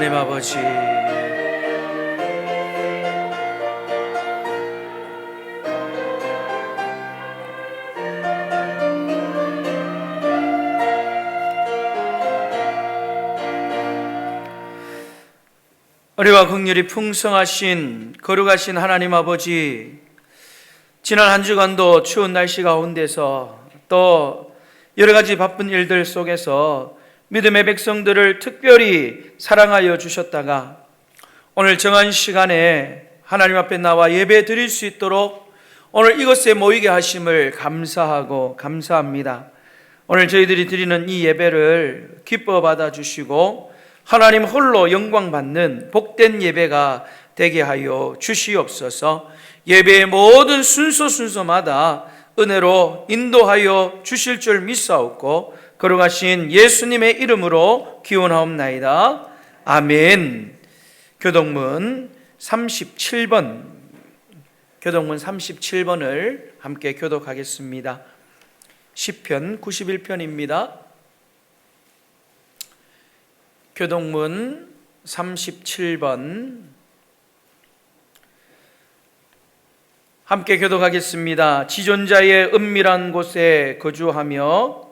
하나님 아버지, 은혜와 긍휼이 풍성하신 거룩하신 하나님 아버지, 지난 한 주간도 추운 날씨 가운데서 또 여러 가지 바쁜 일들 속에서 믿음의 백성들을 특별히 사랑하여 주셨다가 오늘 정한 시간에 하나님 앞에 나와 예배 드릴 수 있도록 오늘 이곳에 모이게 하심을 감사하고 감사합니다. 오늘 저희들이 드리는 이 예배를 기뻐 받아주시고 하나님 홀로 영광 받는 복된 예배가 되게 하여 주시옵소서. 예배의 모든 순서마다 은혜로 인도하여 주실 줄 믿사옵고 거룩하신 예수님의 이름으로 기원하옵나이다. 아멘. 교동문 37번을 함께 교독하겠습니다. 시편 91편입니다. 교동문 37번 함께 교독하겠습니다. 지존자의 은밀한 곳에 거주하며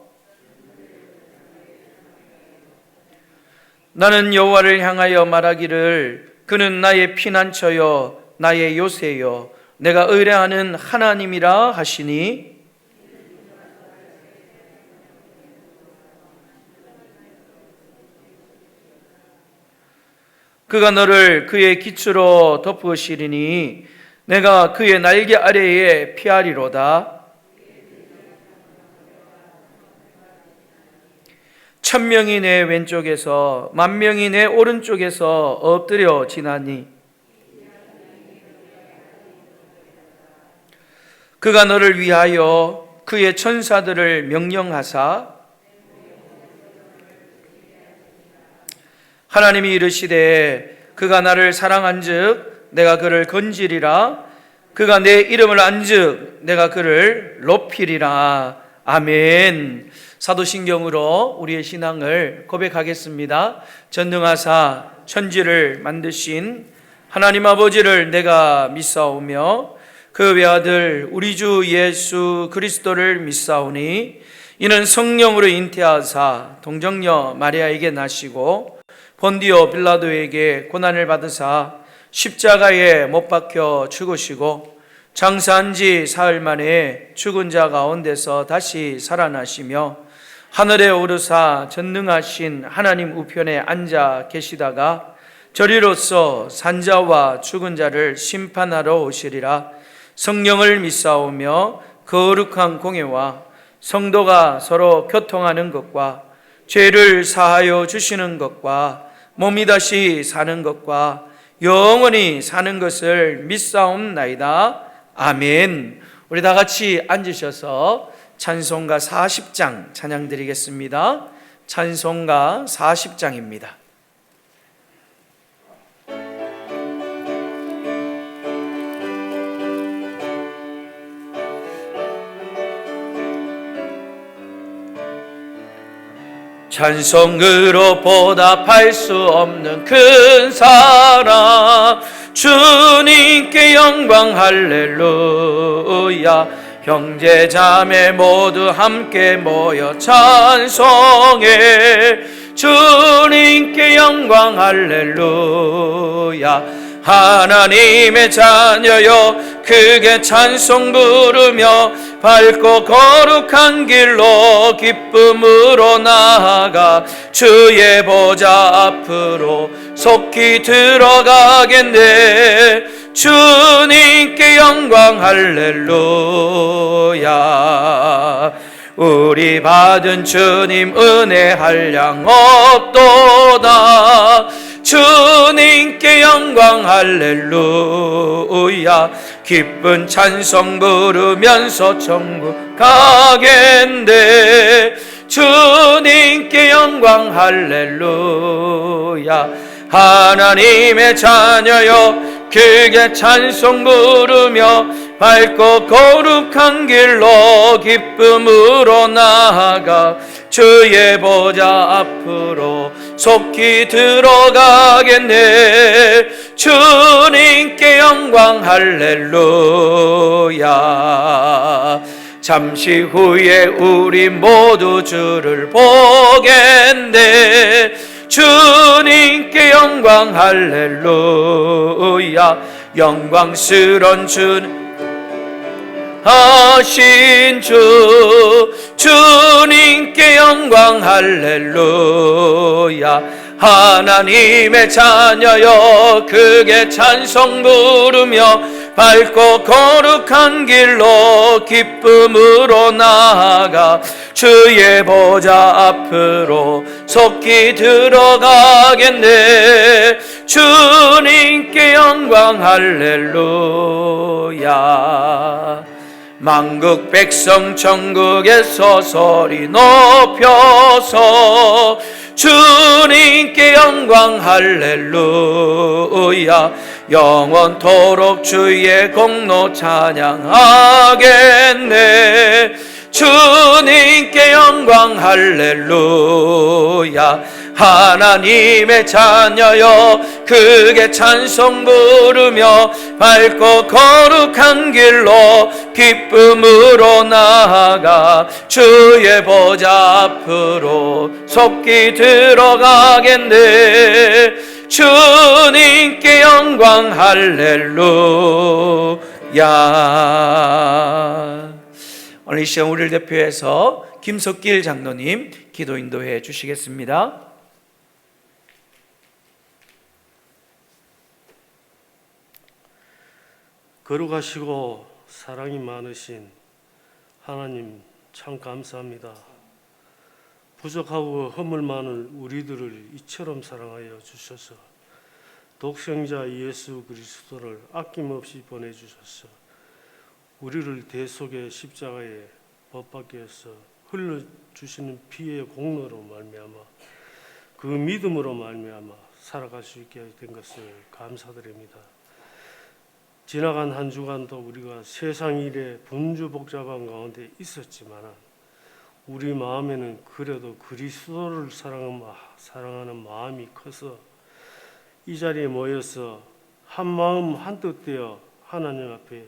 나는 여호와를 향하여 말하기를 그는 나의 피난처요 나의 요새요 내가 의뢰하는 하나님이라 하시니 그가 너를 그의 기초로 덮으시리니 내가 그의 날개 아래에 피하리로다. 천명이 내 왼쪽에서 만명이 내 오른쪽에서 엎드려 지나니 그가 너를 위하여 그의 천사들을 명령하사 하나님이 이르시되 그가 나를 사랑한즉 내가 그를 건지리라. 그가 내 이름을 안즉 내가 그를 높이리라. 아멘. 사도신경으로 우리의 신앙을 고백하겠습니다. 전능하사 천지를 만드신 하나님 아버지를 내가 믿사오며 그 외아들 우리 주 예수 그리스도를 믿사오니 이는 성령으로 잉태하사 동정녀 마리아에게 나시고 본디오 빌라도에게 고난을 받으사 십자가에 못 박혀 죽으시고 장사한 지 사흘 만에 죽은 자 가운데서 다시 살아나시며 하늘에 오르사 전능하신 하나님 우편에 앉아 계시다가 저리로서 산자와 죽은 자를 심판하러 오시리라. 성령을 믿사오며 거룩한 공예와 성도가 서로 교통하는 것과 죄를 사하여 주시는 것과 몸이 다시 사는 것과 영원히 사는 것을 믿사옵나이다. 아멘. 우리 다 같이 앉으셔서 찬송가 40장 찬양 드리겠습니다. 찬송가 40장입니다. 찬송으로 보답할 수 없는 큰 사랑 주님께 영광 할렐루야. 형제 자매 모두 함께 모여 찬송해 주님께 영광 할렐루야. 하나님의 자녀여 크게 찬송 부르며 밝고 거룩한 길로 기쁨으로 나아가 주의 보좌 앞으로 속히 들어가겠네. 주님께 영광 할렐루야. 우리 받은 주님 은혜 한량 없도다. 주님께 영광 할렐루야. 기쁜 찬송 부르면서 천국 가겠네. 주님께 영광 할렐루야. 하나님의 자녀여 크게 찬송 부르며 밝고 거룩한 길로 기쁨으로 나아가 주의 보좌 앞으로 속히 들어가겠네. 주님께 영광 할렐루야. 잠시 후에 우리 모두 주를 보겠네. 주님께 영광 할렐루야. 영광스런 주님 하신 주, 주님께 영광 할렐루야. 하나님의 자녀여 크게 찬송 부르며 밝고 거룩한 길로 기쁨으로 나아가 주의 보좌 앞으로 속히 들어가겠네. 주님께 영광 할렐루야. 만국 백성 천국에서 소리 높여서 주님께 영광 할렐루야. 영원토록 주의 공로 찬양하겠네. 주님께 영광 할렐루야. 하나님의 자녀여 크게 찬송 부르며 밝고 거룩한 길로 기쁨으로 나아가 주의 보좌 앞으로 속히 들어가겠네. 주님께 영광 할렐루야. 오늘 이 시간 우리를 대표해서 김석길 장로님 기도 인도해 주시겠습니다. 거룩하시고 사랑이 많으신 하나님 참 감사합니다. 부족하고 허물 많은 우리들을 이처럼 사랑하여 주셔서 독생자 예수 그리스도를 아낌없이 보내주셔서 우리를 대속의 십자가에 못 박게 해서 흘러주시는 피의 공로로 말미암아 그 믿음으로 말미암아 살아갈 수 있게 된 것을 감사드립니다. 지나간 한 주간도 우리가 세상 일에 분주복잡한 가운데 있었지만 우리 마음에는 그래도 그리스도를 사랑하는 마음이 커서 이 자리에 모여서 한 마음 한뜻 되어 하나님 앞에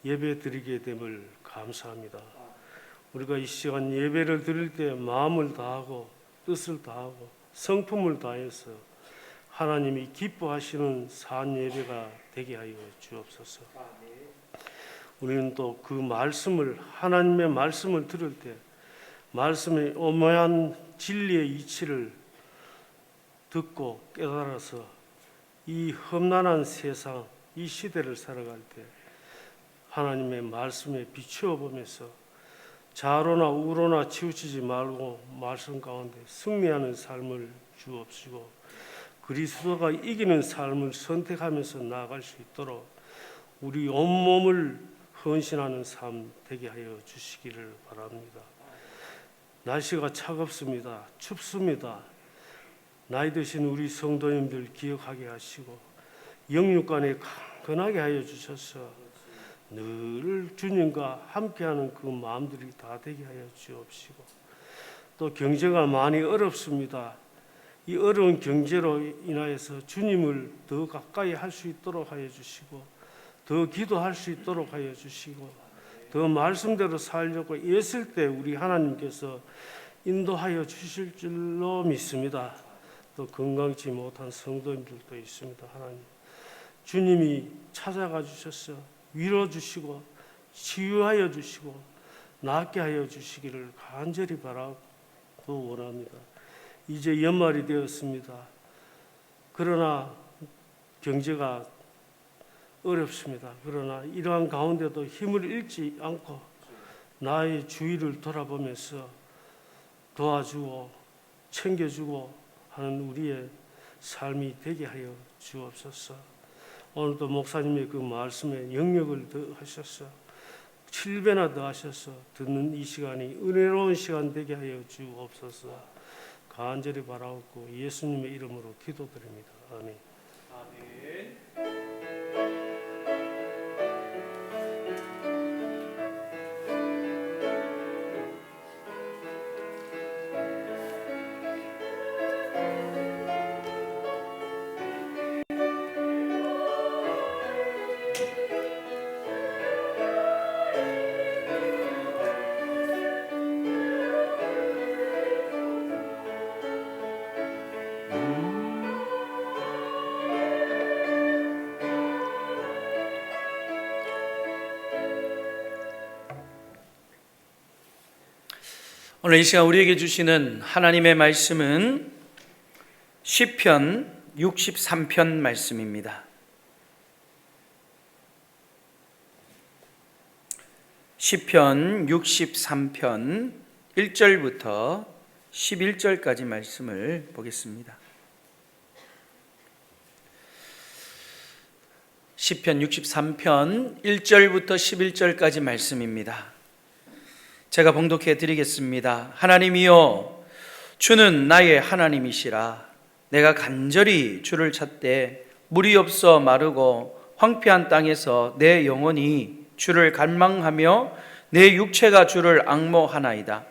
예배 드리게 됨을 감사합니다. 우리가 이 시간 예배를 드릴 때 마음을 다하고 뜻을 다하고 성품을 다해서 하나님이 기뻐하시는 산 예배가 되게 하여 주옵소서. 우리는 또 그 말씀을 하나님의 말씀을 들을 때 말씀의 오묘한 진리의 이치를 듣고 깨달아서 이 험난한 세상 이 시대를 살아갈 때 하나님의 말씀에 비추어 보면서 좌로나 우로나 치우치지 말고 말씀 가운데 승리하는 삶을 주옵시고 그리스도가 이기는 삶을 선택하면서 나아갈 수 있도록 우리 온몸을 헌신하는 삶 되게 하여 주시기를 바랍니다. 날씨가 차갑습니다. 춥습니다. 나이 드신 우리 성도님들 기억하게 하시고 영육간에 강건하게 하여 주셔서 늘 주님과 함께하는 그 마음들이 다 되게 하여 주옵시고 또 경제가 많이 어렵습니다. 이 어려운 경제로 인하여서 주님을 더 가까이 할 수 있도록 하여 주시고 더 기도할 수 있도록 하여 주시고 더 말씀대로 살려고 애쓸 때 우리 하나님께서 인도하여 주실 줄로 믿습니다. 또 건강치 못한 성도님들도 있습니다. 하나님 주님이 찾아가 주셔서 위로 주시고 치유하여 주시고 낫게 하여 주시기를 간절히 바라고 원합니다. 이제 연말이 되었습니다. 그러나 경제가 어렵습니다. 그러나 이러한 가운데도 힘을 잃지 않고 나의 주위를 돌아보면서 도와주고 챙겨주고 하는 우리의 삶이 되게 하여 주옵소서. 오늘도 목사님의 그 말씀에 영역을 더하셔서 7배나 더하셔서 듣는 이 시간이 은혜로운 시간 되게 하여 주옵소서. 간절히 바라옵고 예수님의 이름으로 기도드립니다. 아멘. 아멘. 오늘 이 시간 우리에게 주시는 하나님의 말씀은 시편 63편 말씀입니다. 시편 63편 1절부터 11절까지 말씀을 보겠습니다. 시편 63편 1절부터 11절까지 말씀입니다. 제가 봉독해 드리겠습니다. 하나님이여, 주는 나의 하나님이시라. 내가 간절히 주를 찾되 물이 없어 마르고 황폐한 땅에서 내 영혼이 주를 갈망하며 내 육체가 주를 앙모하나이다.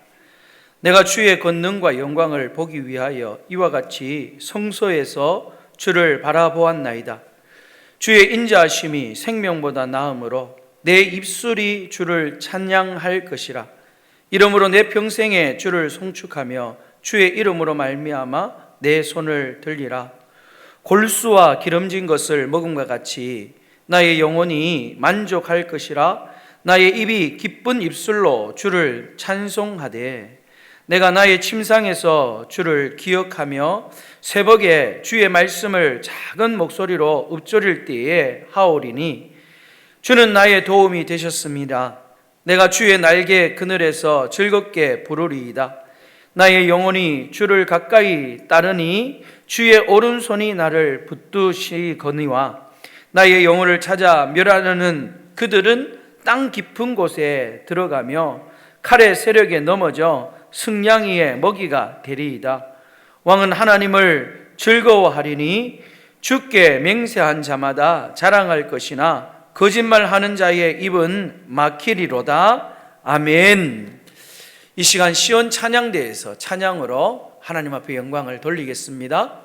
내가 주의 권능과 영광을 보기 위하여 이와 같이 성소에서 주를 바라보았나이다. 주의 인자하심이 생명보다 나으므로 내 입술이 주를 찬양할 것이라. 이러므로 내 평생에 주를 송축하며 주의 이름으로 말미암아 내 손을 들리라. 골수와 기름진 것을 먹음과 같이 나의 영혼이 만족할 것이라. 나의 입이 기쁜 입술로 주를 찬송하되 내가 나의 침상에서 주를 기억하며 새벽에 주의 말씀을 작은 목소리로 읊조릴 때에 하오리니 주는 나의 도움이 되셨습니다. 내가 주의 날개 그늘에서 즐겁게 부르리이다. 나의 영혼이 주를 가까이 따르니 주의 오른손이 나를 붙드시거니와 나의 영혼을 찾아 멸하려는 그들은 땅 깊은 곳에 들어가며 칼의 세력에 넘어져 승냥이의 먹이가 되리이다. 왕은 하나님을 즐거워하리니 주께 맹세한 자마다 자랑할 것이나 거짓말하는 자의 입은 막히리로다. 아멘. 이 시간 시온 찬양대에서 찬양으로 하나님 앞에 영광을 돌리겠습니다.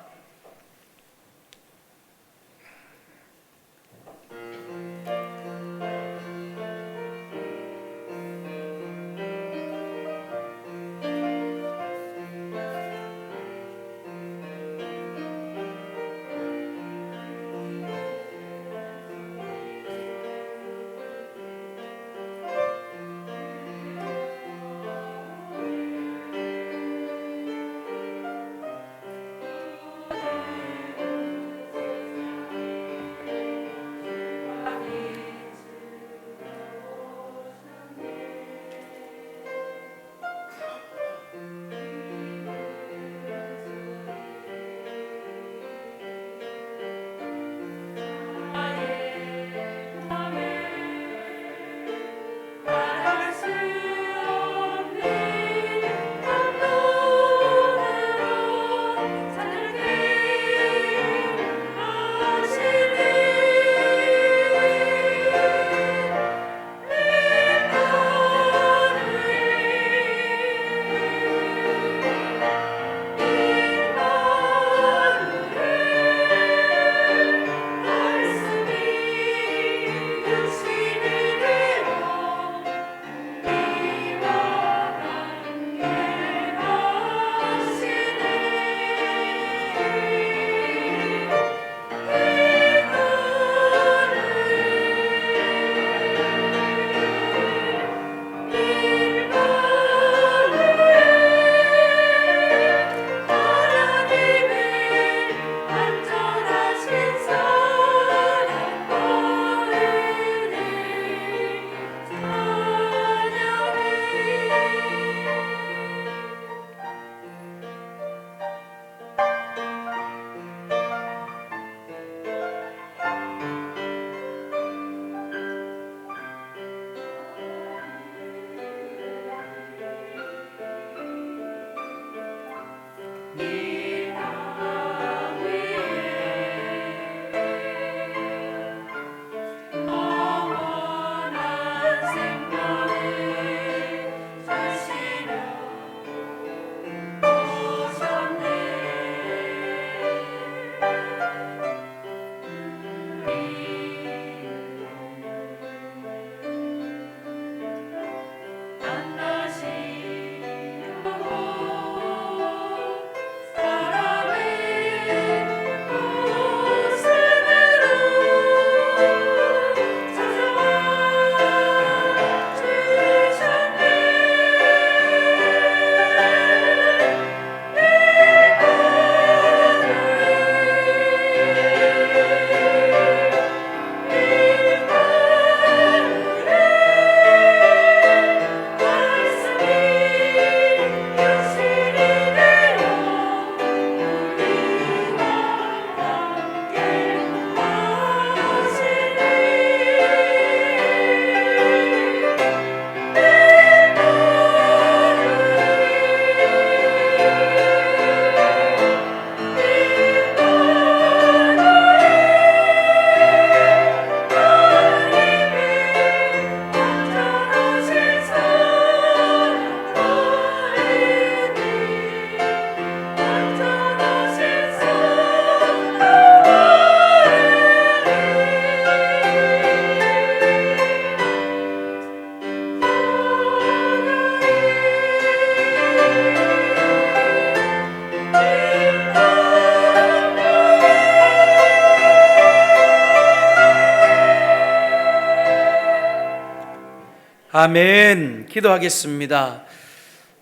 아멘. 기도하겠습니다.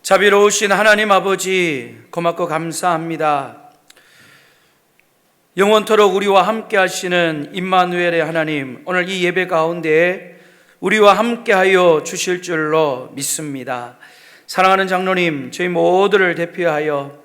자비로우신 하나님 아버지, 고맙고 감사합니다. 영원토록 우리와 함께 하시는 임마누엘의 하나님, 오늘 이 예배 가운데 우리와 함께하여 주실 줄로 믿습니다. 사랑하는 장로님, 저희 모두를 대표하여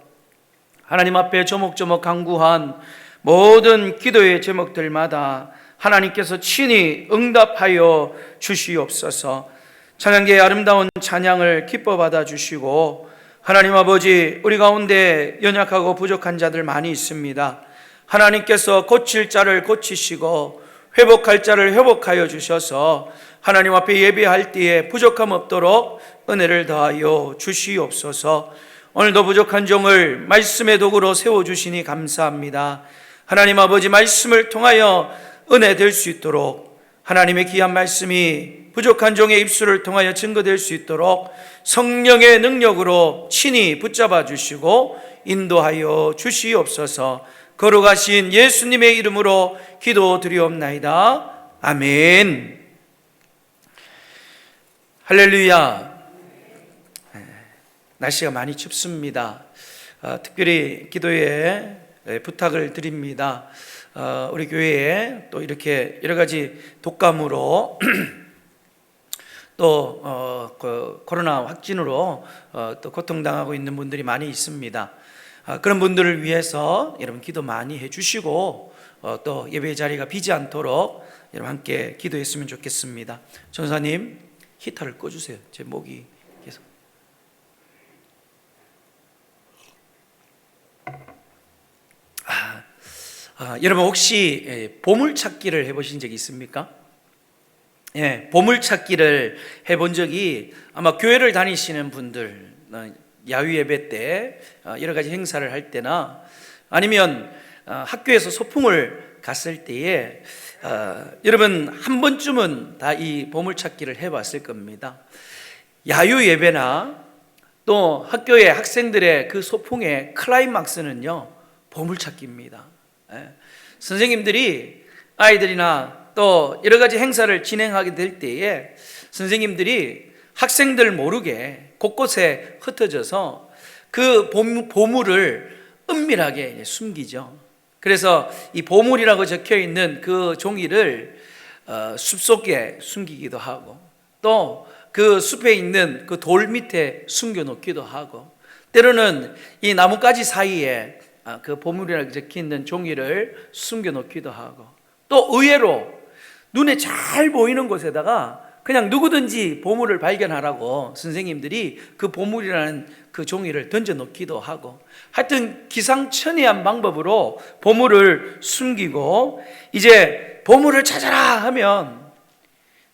하나님 앞에 조목조목 간구한 모든 기도의 제목들마다 하나님께서 친히 응답하여 주시옵소서. 찬양계의 아름다운 찬양을 기뻐 받아 주시고, 하나님 아버지, 우리 가운데 연약하고 부족한 자들 많이 있습니다. 하나님께서 고칠 자를 고치시고 회복할 자를 회복하여 주셔서 하나님 앞에 예배할 때에 부족함 없도록 은혜를 더하여 주시옵소서. 오늘도 부족한 종을 말씀의 도구로 세워주시니 감사합니다. 하나님 아버지, 말씀을 통하여 은혜 될 수 있도록, 하나님의 귀한 말씀이 부족한 종의 입술을 통하여 증거될 수 있도록 성령의 능력으로 친히 붙잡아 주시고 인도하여 주시옵소서. 거룩하신 예수님의 이름으로 기도드리옵나이다. 아멘. 할렐루야. 날씨가 많이 춥습니다. 특별히 기도에 부탁을 드립니다. 우리 교회에 또 이렇게 여러 가지 독감으로 또 코로나 확진으로 또 고통당하고 있는 분들이 많이 있습니다. 그런 분들을 위해서 여러분 기도 많이 해주시고 또 예배 자리가 비지 않도록 여러분 함께 기도했으면 좋겠습니다. 전사님, 히터를 꺼주세요. 제 목이 계속. 여러분 혹시 보물찾기를 해보신 적이 있습니까? 예, 보물찾기를 해본 적이 아마 교회를 다니시는 분들, 야유 예배 때 여러 가지 행사를 할 때나 아니면 학교에서 소풍을 갔을 때에 여러분 한 번쯤은 다 이 보물찾기를 해봤을 겁니다. 야유 예배나 또 학교의 학생들의 그 소풍의 클라이막스는요, 보물찾기입니다. 선생님들이 아이들이나 또 여러 가지 행사를 진행하게 될 때에 선생님들이 학생들 모르게 곳곳에 흩어져서 그 보물을 은밀하게 숨기죠. 그래서 이 보물이라고 적혀 있는 그 종이를 숲속에 숨기기도 하고, 또 그 숲에 있는 그 돌 밑에 숨겨 놓기도 하고, 때로는 이 나뭇가지 사이에 그 보물이라고 적혀 있는 종이를 숨겨 놓기도 하고, 또 의외로 눈에 잘 보이는 곳에다가 그냥 누구든지 보물을 발견하라고 선생님들이 그 보물이라는 그 종이를 던져 놓기도 하고, 하여튼 기상천외한 방법으로 보물을 숨기고, 이제 보물을 찾아라 하면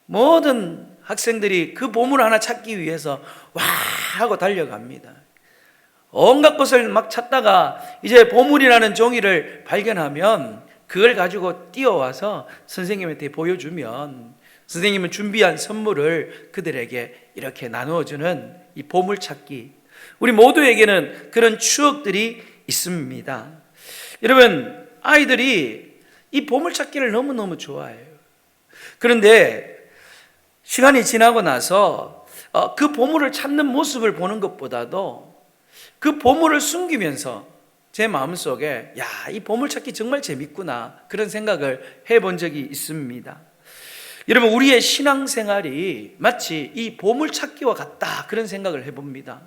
모든 학생들이 그 보물 하나 찾기 위해서 와 하고 달려갑니다. 온갖 것을 막 찾다가 이제 보물이라는 종이를 발견하면 그걸 가지고 뛰어와서 선생님한테 보여주면 선생님은 준비한 선물을 그들에게 이렇게 나누어주는 이 보물찾기, 우리 모두에게는 그런 추억들이 있습니다. 여러분, 아이들이 이 보물찾기를 너무너무 좋아해요. 그런데 시간이 지나고 나서 그 보물을 찾는 모습을 보는 것보다도 그 보물을 숨기면서 제 마음속에 이 보물찾기 정말 재밌구나, 그런 생각을 해본 적이 있습니다. 여러분, 우리의 신앙생활이 마치 이 보물찾기와 같다, 그런 생각을 해봅니다.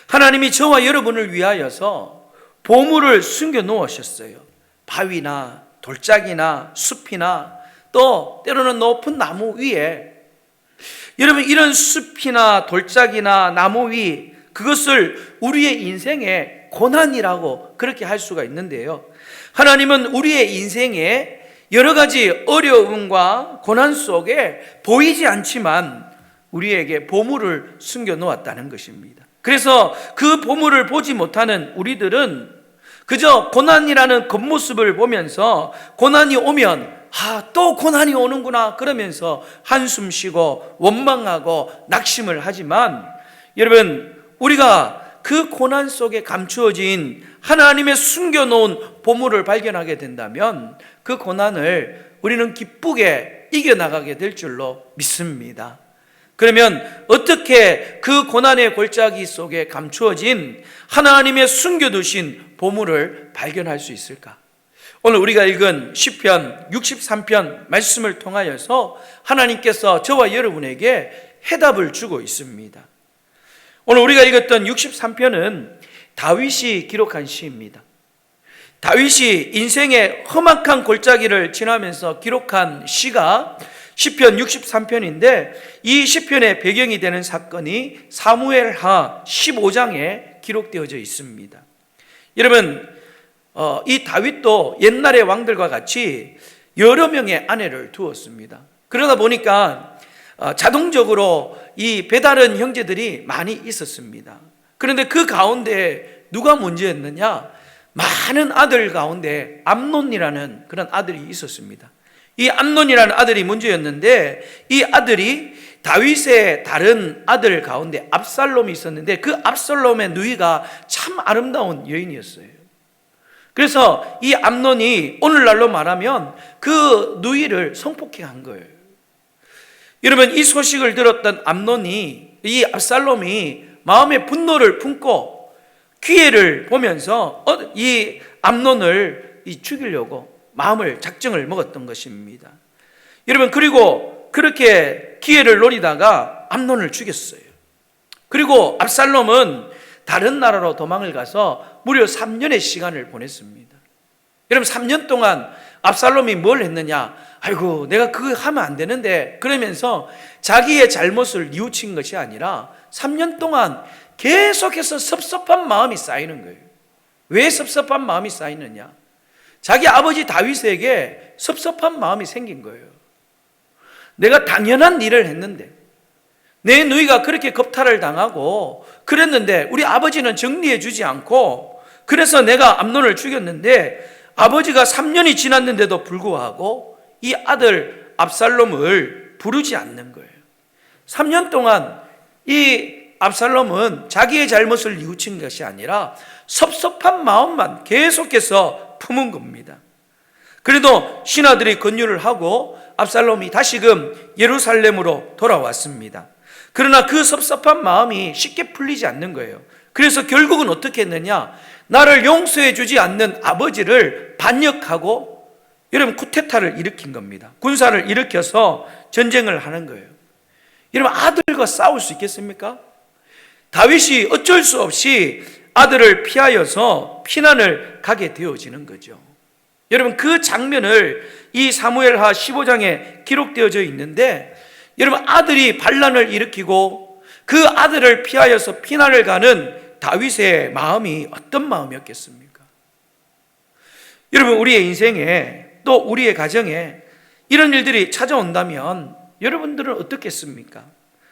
하나님이 저와 여러분을 위하여서 보물을 숨겨 놓으셨어요. 바위나 돌짝이나 숲이나 또 때로는 높은 나무 위에. 여러분, 이런 숲이나 돌짝이나 나무 위, 그것을 우리의 인생의 고난이라고 그렇게 할 수가 있는데요, 하나님은 우리의 인생에 여러 가지 어려움과 고난 속에 보이지 않지만 우리에게 보물을 숨겨 놓았다는 것입니다. 그래서 그 보물을 보지 못하는 우리들은 그저 고난이라는 겉모습을 보면서 고난이 오면 또 고난이 오는구나 그러면서 한숨 쉬고 원망하고 낙심을 하지만, 여러분, 우리가 그 고난 속에 감추어진 하나님의 숨겨놓은 보물을 발견하게 된다면 그 고난을 우리는 기쁘게 이겨나가게 될 줄로 믿습니다. 그러면 어떻게 그 고난의 골짜기 속에 감추어진 하나님의 숨겨두신 보물을 발견할 수 있을까? 오늘 우리가 읽은 시편 63편 말씀을 통하여서 하나님께서 저와 여러분에게 해답을 주고 있습니다. 오늘 우리가 읽었던 63편은 다윗이 기록한 시입니다. 다윗이 인생의 험악한 골짜기를 지나면서 기록한 시가 시편 63편인데 이 시편의 배경이 되는 사건이 사무엘하 15장에 기록되어져 있습니다. 여러분, 이 다윗도 옛날의 왕들과 같이 여러 명의 아내를 두었습니다. 그러다 보니까 자동적으로 이 배다른 형제들이 많이 있었습니다. 그런데 그 가운데 누가 문제였느냐? 많은 아들 가운데 암논이라는 그런 아들이 있었습니다. 이 암논이라는 아들이 문제였는데 이 아들이 다윗의 다른 아들 가운데 압살롬이 있었는데 그 압살롬의 누이가 참 아름다운 여인이었어요. 그래서 이 암논이 오늘날로 말하면 그 누이를 성폭행한 거예요. 여러분, 이 소식을 들었던 암논이, 이 압살롬이 마음의 분노를 품고 기회를 보면서 이 암논을 죽이려고 마음을 작정을 먹었던 것입니다. 여러분, 그리고 그렇게 기회를 노리다가 암논을 죽였어요. 그리고 압살롬은 다른 나라로 도망을 가서 무려 3년의 시간을 보냈습니다. 여러분, 3년 동안 압살롬이 뭘 했느냐? 아이고, 내가 그거 하면 안 되는데, 그러면서 자기의 잘못을 뉘우친 것이 아니라 3년 동안 계속해서 섭섭한 마음이 쌓이는 거예요. 왜 섭섭한 마음이 쌓이느냐? 자기 아버지 다윗에게 섭섭한 마음이 생긴 거예요. 내가 당연한 일을 했는데, 내 누이가 그렇게 겁탈을 당하고 그랬는데 우리 아버지는 정리해 주지 않고, 그래서 내가 암논을 죽였는데 아버지가 3년이 지났는데도 불구하고 이 아들 압살롬을 부르지 않는 거예요. 3년 동안 이 압살롬은 자기의 잘못을 뉘우친 것이 아니라 섭섭한 마음만 계속해서 품은 겁니다. 그래도 신하들이 권유를 하고 압살롬이 다시금 예루살렘으로 돌아왔습니다. 그러나 그 섭섭한 마음이 쉽게 풀리지 않는 거예요. 그래서 결국은 어떻게 했느냐? 나를 용서해 주지 않는 아버지를 반역하고, 여러분, 쿠데타를 일으킨 겁니다. 군사를 일으켜서 전쟁을 하는 거예요. 여러분, 아들과 싸울 수 있겠습니까? 다윗이 어쩔 수 없이 아들을 피하여서 피난을 가게 되어지는 거죠. 여러분, 그 장면을 이 사무엘하 15장에 기록되어져 있는데, 여러분, 아들이 반란을 일으키고 그 아들을 피하여서 피난을 가는 다윗의 마음이 어떤 마음이었겠습니까? 여러분, 우리의 인생에 또 우리의 가정에 이런 일들이 찾아온다면 여러분들은 어떻겠습니까?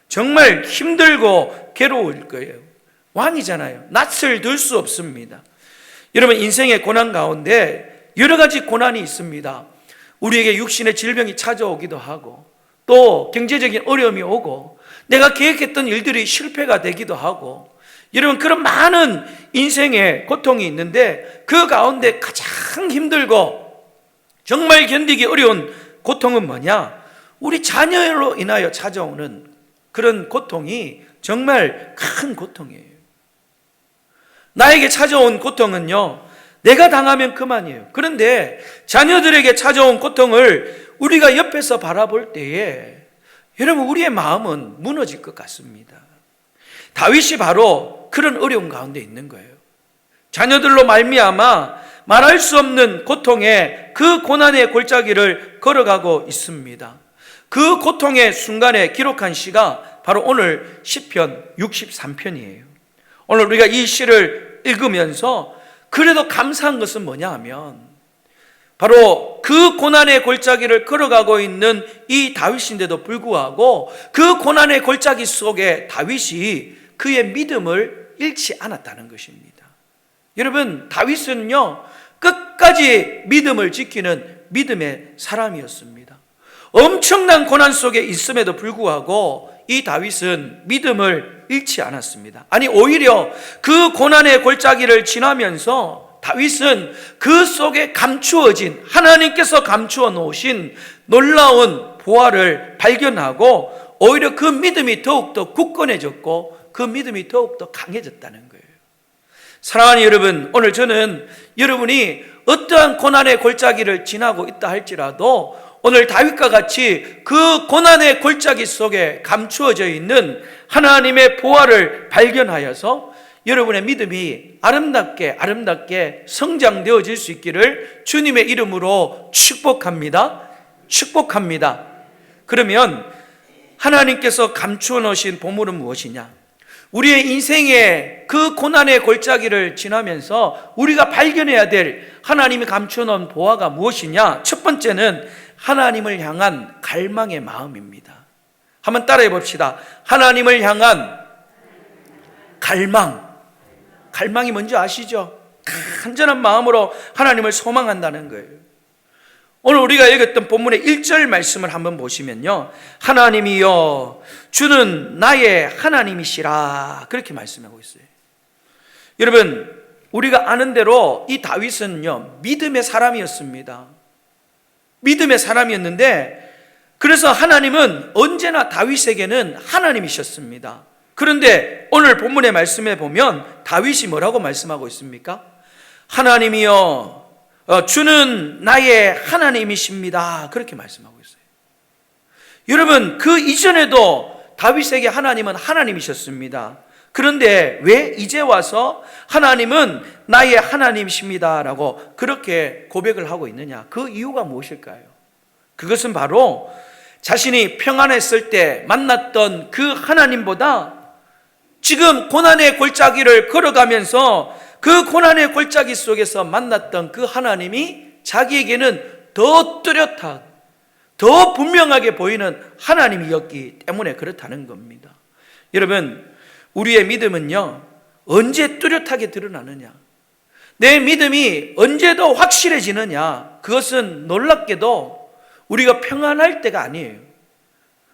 정말 힘들고 괴로울 거예요. 왕이잖아요. 낯을 들 수 없습니다. 여러분, 인생의 고난 가운데 여러 가지 고난이 있습니다. 우리에게 육신의 질병이 찾아오기도 하고, 또 경제적인 어려움이 오고, 내가 계획했던 일들이 실패가 되기도 하고, 여러분, 그런 많은 인생의 고통이 있는데 그 가운데 가장 힘들고 정말 견디기 어려운 고통은 뭐냐? 우리 자녀로 인하여 찾아오는 그런 고통이 정말 큰 고통이에요. 나에게 찾아온 고통은요, 내가 당하면 그만이에요. 그런데 자녀들에게 찾아온 고통을 우리가 옆에서 바라볼 때에 여러분, 우리의 마음은 무너질 것 같습니다. 다윗이 바로 그런 어려움 가운데 있는 거예요. 자녀들로 말미암아 말할 수 없는 고통의 그 고난의 골짜기를 걸어가고 있습니다. 그 고통의 순간에 기록한 시가 바로 오늘 시편 63편이에요. 오늘 우리가 이 시를 읽으면서 그래도 감사한 것은 뭐냐 하면, 바로 그 고난의 골짜기를 걸어가고 있는 이 다윗인데도 불구하고 그 고난의 골짜기 속에 다윗이 그의 믿음을 잃지 않았다는 것입니다. 여러분, 다윗은요, 끝까지 믿음을 지키는 믿음의 사람이었습니다. 엄청난 고난 속에 있음에도 불구하고 이 다윗은 믿음을 잃지 않았습니다. 아니, 오히려 그 고난의 골짜기를 지나면서 다윗은 그 속에 감추어진, 하나님께서 감추어 놓으신 놀라운 보화를 발견하고 오히려 그 믿음이 더욱더 굳건해졌고 그 믿음이 더욱더 강해졌다는 거예요. 사랑하는 여러분, 오늘 저는 여러분이 어떠한 고난의 골짜기를 지나고 있다 할지라도 오늘 다윗과 같이 그 고난의 골짜기 속에 감추어져 있는 하나님의 보화를 발견하여서 여러분의 믿음이 아름답게 성장되어질 수 있기를 주님의 이름으로 축복합니다. 축복합니다. 그러면 하나님께서 감추어 놓으신 보물은 무엇이냐? 우리의 인생의 그 고난의 골짜기를 지나면서 우리가 발견해야 될 하나님이 감추어 놓은 보화가 무엇이냐? 첫 번째는 하나님을 향한 갈망의 마음입니다. 한번 따라해 봅시다. 하나님을 향한 갈망. 갈망이 뭔지 아시죠? 간절한 마음으로 하나님을 소망한다는 거예요. 오늘 우리가 읽었던 본문의 1절 말씀을 한번 보시면요, 하나님이여 주는 나의 하나님이시라, 그렇게 말씀하고 있어요. 여러분, 우리가 아는 대로 이 다윗은요 믿음의 사람이었습니다. 믿음의 사람이었는데, 그래서 하나님은 언제나 다윗에게는 하나님이셨습니다. 그런데 오늘 본문의 말씀에 보면 다윗이 뭐라고 말씀하고 있습니까? 하나님이여 주는 나의 하나님이십니다, 그렇게 말씀하고 있어요. 여러분, 그 이전에도 다윗에게 하나님은 하나님이셨습니다. 그런데 왜 이제 와서 하나님은 나의 하나님이십니다 라고 그렇게 고백을 하고 있느냐? 그 이유가 무엇일까요? 그것은 바로 자신이 평안했을 때 만났던 그 하나님보다 지금 고난의 골짜기를 걸어가면서 그 고난의 골짜기 속에서 만났던 그 하나님이 자기에게는 더 뚜렷한, 더 분명하게 보이는 하나님이었기 때문에 그렇다는 겁니다. 여러분, 우리의 믿음은요 언제 뚜렷하게 드러나느냐, 내 믿음이 언제 더 확실해지느냐, 그것은 놀랍게도 우리가 평안할 때가 아니에요.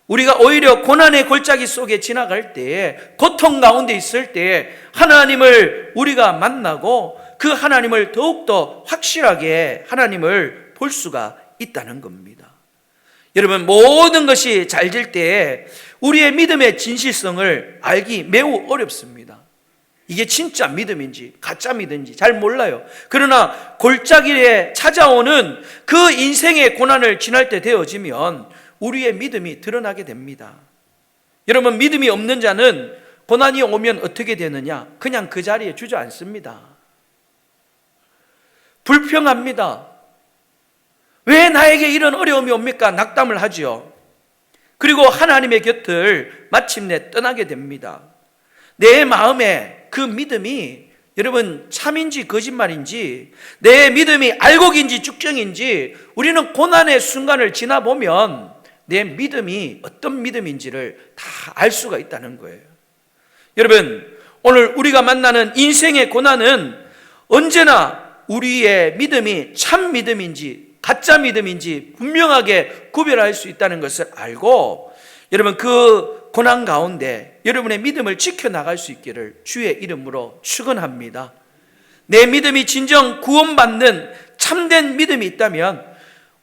우리가 오히려 고난의 골짜기 속에 지나갈 때에, 고통 가운데 있을 때에 하나님을 우리가 만나고 그 하나님을 더욱더 확실하게 하나님을 볼 수가 있다는 겁니다. 여러분, 모든 것이 잘 될 때에 우리의 믿음의 진실성을 알기 매우 어렵습니다. 이게 진짜 믿음인지 가짜 믿음인지 잘 몰라요. 그러나 골짜기에 찾아오는 그 인생의 고난을 지날 때 되어지면 우리의 믿음이 드러나게 됩니다. 여러분, 믿음이 없는 자는 고난이 오면 어떻게 되느냐? 그냥 그 자리에 주저앉습니다. 불평합니다. 왜 나에게 이런 어려움이 옵니까? 낙담을 하지요. 그리고 하나님의 곁을 마침내 떠나게 됩니다. 내 마음에 그 믿음이 여러분 참인지 거짓말인지, 내 믿음이 알곡인지 쭉정인지, 우리는 고난의 순간을 지나보면 내 믿음이 어떤 믿음인지를 다 알 수가 있다는 거예요. 여러분, 오늘 우리가 만나는 인생의 고난은 언제나 우리의 믿음이 참 믿음인지 가짜 믿음인지 분명하게 구별할 수 있다는 것을 알고, 여러분 그 고난 가운데 여러분의 믿음을 지켜나갈 수 있기를 주의 이름으로 축원합니다. 내 믿음이 진정 구원받는 참된 믿음이 있다면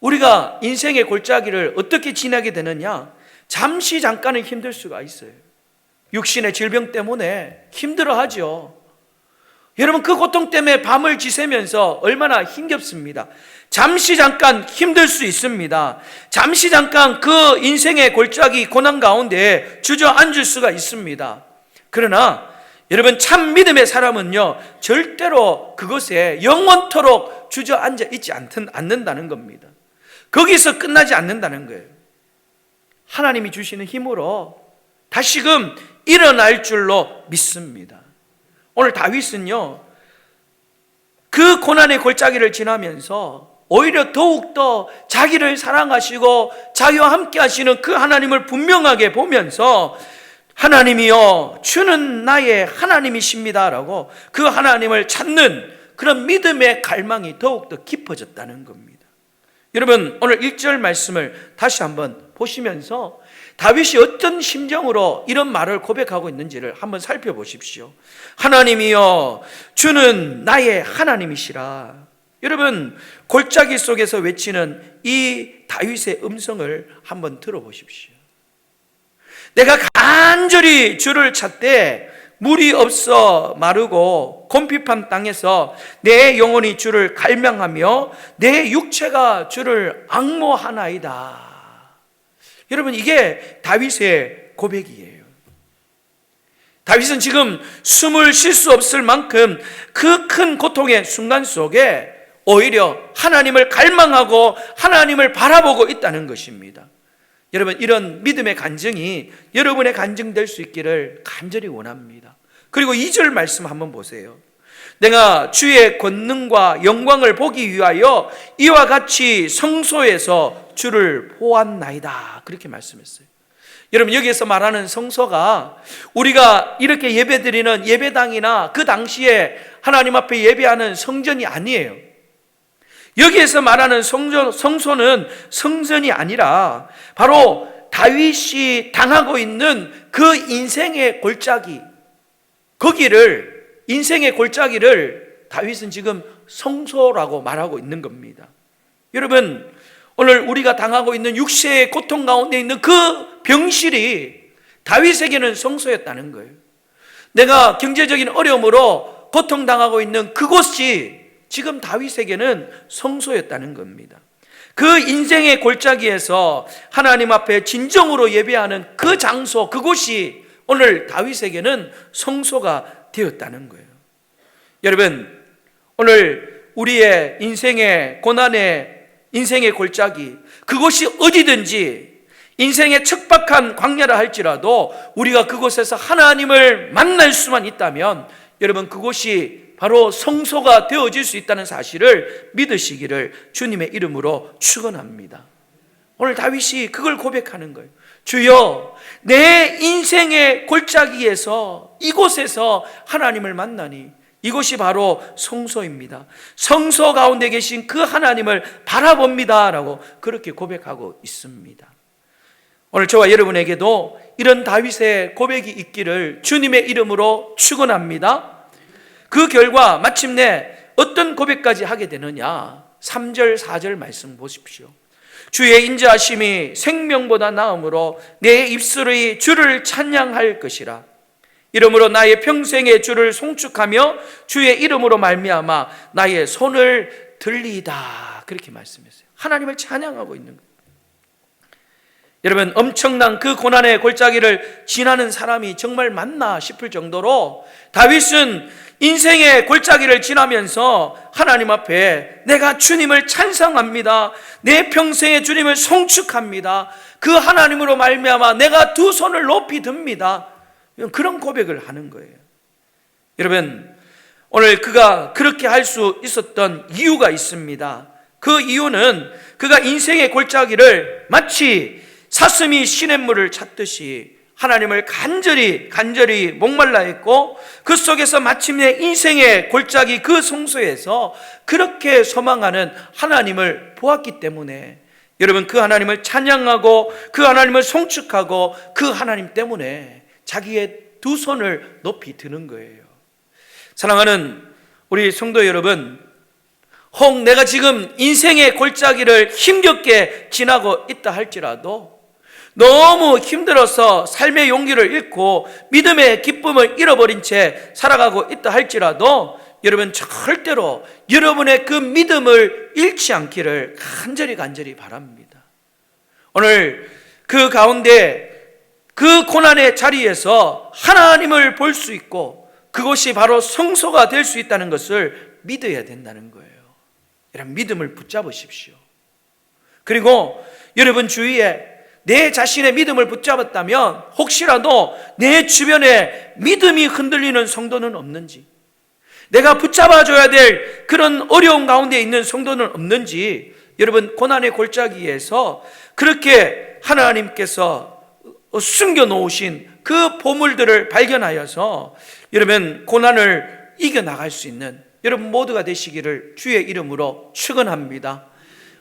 우리가 인생의 골짜기를 어떻게 지나게 되느냐? 잠깐은 힘들 수가 있어요. 육신의 질병 때문에 힘들어하죠. 여러분, 그 고통 때문에 밤을 지새면서 얼마나 힘겹습니다. 잠깐 힘들 수 있습니다. 잠깐 그 인생의 골짜기 고난 가운데 주저앉을 수가 있습니다. 그러나 여러분, 참 믿음의 사람은요 절대로 그것에 영원토록 주저앉아 있지 않는다는 겁니다. 거기서 끝나지 않는다는 거예요. 하나님이 주시는 힘으로 다시금 일어날 줄로 믿습니다. 오늘 다윗은요 그 고난의 골짜기를 지나면서 오히려 더욱더 자기를 사랑하시고 자기와 함께 하시는 그 하나님을 분명하게 보면서 하나님이여 주는 나의 하나님이십니다 라고 그 하나님을 찾는 그런 믿음의 갈망이 더욱더 깊어졌다는 겁니다. 여러분, 오늘 1절 말씀을 다시 한번 보시면서 다윗이 어떤 심정으로 이런 말을 고백하고 있는지를 한번 살펴보십시오. 하나님이여 주는 나의 하나님이시라. 여러분, 골짜기 속에서 외치는 이 다윗의 음성을 한번 들어보십시오. 내가 간절히 주를 찾되 물이 없어 마르고 곰핍한 땅에서 내 영혼이 주를 갈망하며 내 육체가 주를 앙모하나이다. 여러분, 이게 다윗의 고백이에요. 다윗은 지금 숨을 쉴 수 없을 만큼 그 큰 고통의 순간 속에 오히려 하나님을 갈망하고 하나님을 바라보고 있다는 것입니다. 여러분, 이런 믿음의 간증이 여러분의 간증 될 수 있기를 간절히 원합니다. 그리고 2절 말씀 한번 보세요. 내가 주의 권능과 영광을 보기 위하여 이와 같이 성소에서 주를 보았나이다. 그렇게 말씀했어요. 여러분, 여기에서 말하는 성소가 우리가 이렇게 예배드리는 예배당이나 그 당시에 하나님 앞에 예배하는 성전이 아니에요. 여기에서 말하는 성소는 성전이 아니라 바로 다윗이 당하고 있는 그 인생의 골짜기, 인생의 골짜기를 다윗은 지금 성소라고 말하고 있는 겁니다. 여러분, 오늘 우리가 당하고 있는 육체의 고통 가운데 있는 그 병실이 다윗에게는 성소였다는 거예요. 내가 경제적인 어려움으로 고통당하고 있는 그곳이 지금 다윗에게는 성소였다는 겁니다. 그 인생의 골짜기에서 하나님 앞에 진정으로 예배하는 그 장소, 그곳이 오늘 다윗에게는 성소가 되었다는 거예요. 여러분, 오늘 우리의 인생의 고난의 인생의 골짜기, 그곳이 어디든지 인생의 척박한 광야라 할지라도 우리가 그곳에서 하나님을 만날 수만 있다면 여러분, 그곳이 바로 성소가 되어질 수 있다는 사실을 믿으시기를 주님의 이름으로 축원합니다. 오늘 다윗이 그걸 고백하는 거예요. 주여, 내 인생의 골짜기에서 이곳에서 하나님을 만나니 이곳이 바로 성소입니다. 성소 가운데 계신 그 하나님을 바라봅니다 라고 그렇게 고백하고 있습니다. 오늘 저와 여러분에게도 이런 다윗의 고백이 있기를 주님의 이름으로 축원합니다. 그 결과 마침내 어떤 고백까지 하게 되느냐, 3절 4절 말씀 보십시오. 주의 인자하심이 생명보다 나음으로 내 입술의 주를 찬양할 것이라. 이름으로 나의 평생의 주를 송축하며 주의 이름으로 말미암아 나의 손을 들리이다. 그렇게 말씀했어요. 하나님을 찬양하고 있는 거예요. 여러분, 엄청난 그 고난의 골짜기를 지나는 사람이 정말 많나 싶을 정도로 다윗은 인생의 골짜기를 지나면서 하나님 앞에 내가 주님을 찬송합니다. 내 평생의 주님을 송축합니다. 그 하나님으로 말미암아 내가 두 손을 높이 듭니다. 그런 고백을 하는 거예요. 여러분, 오늘 그가 그렇게 할 수 있었던 이유가 있습니다. 그 이유는 그가 인생의 골짜기를 마치 사슴이 시냇물을 찾듯이 하나님을 간절히 목말라 했고 그 속에서 마침내 인생의 골짜기 그 성소에서 그렇게 소망하는 하나님을 보았기 때문에 여러분, 그 하나님을 찬양하고 그 하나님을 송축하고 그 하나님 때문에 자기의 두 손을 높이 드는 거예요. 사랑하는 우리 성도 여러분, 혹 내가 지금 인생의 골짜기를 힘겹게 지나고 있다 할지라도 너무 힘들어서 삶의 용기를 잃고 믿음의 기쁨을 잃어버린 채 살아가고 있다 할지라도 여러분, 절대로 여러분의 그 믿음을 잃지 않기를 간절히 바랍니다. 오늘 그 가운데 그 고난의 자리에서 하나님을 볼 수 있고 그것이 바로 성소가 될 수 있다는 것을 믿어야 된다는 거예요. 여러분, 믿음을 붙잡으십시오. 그리고 여러분 주위에 내 자신의 믿음을 붙잡았다면 혹시라도 내 주변에 믿음이 흔들리는 성도는 없는지, 내가 붙잡아줘야 될 그런 어려운 가운데 있는 성도는 없는지, 여러분 고난의 골짜기에서 그렇게 하나님께서 숨겨놓으신 그 보물들을 발견하여서 여러분 고난을 이겨나갈 수 있는 여러분 모두가 되시기를 주의 이름으로 축원합니다.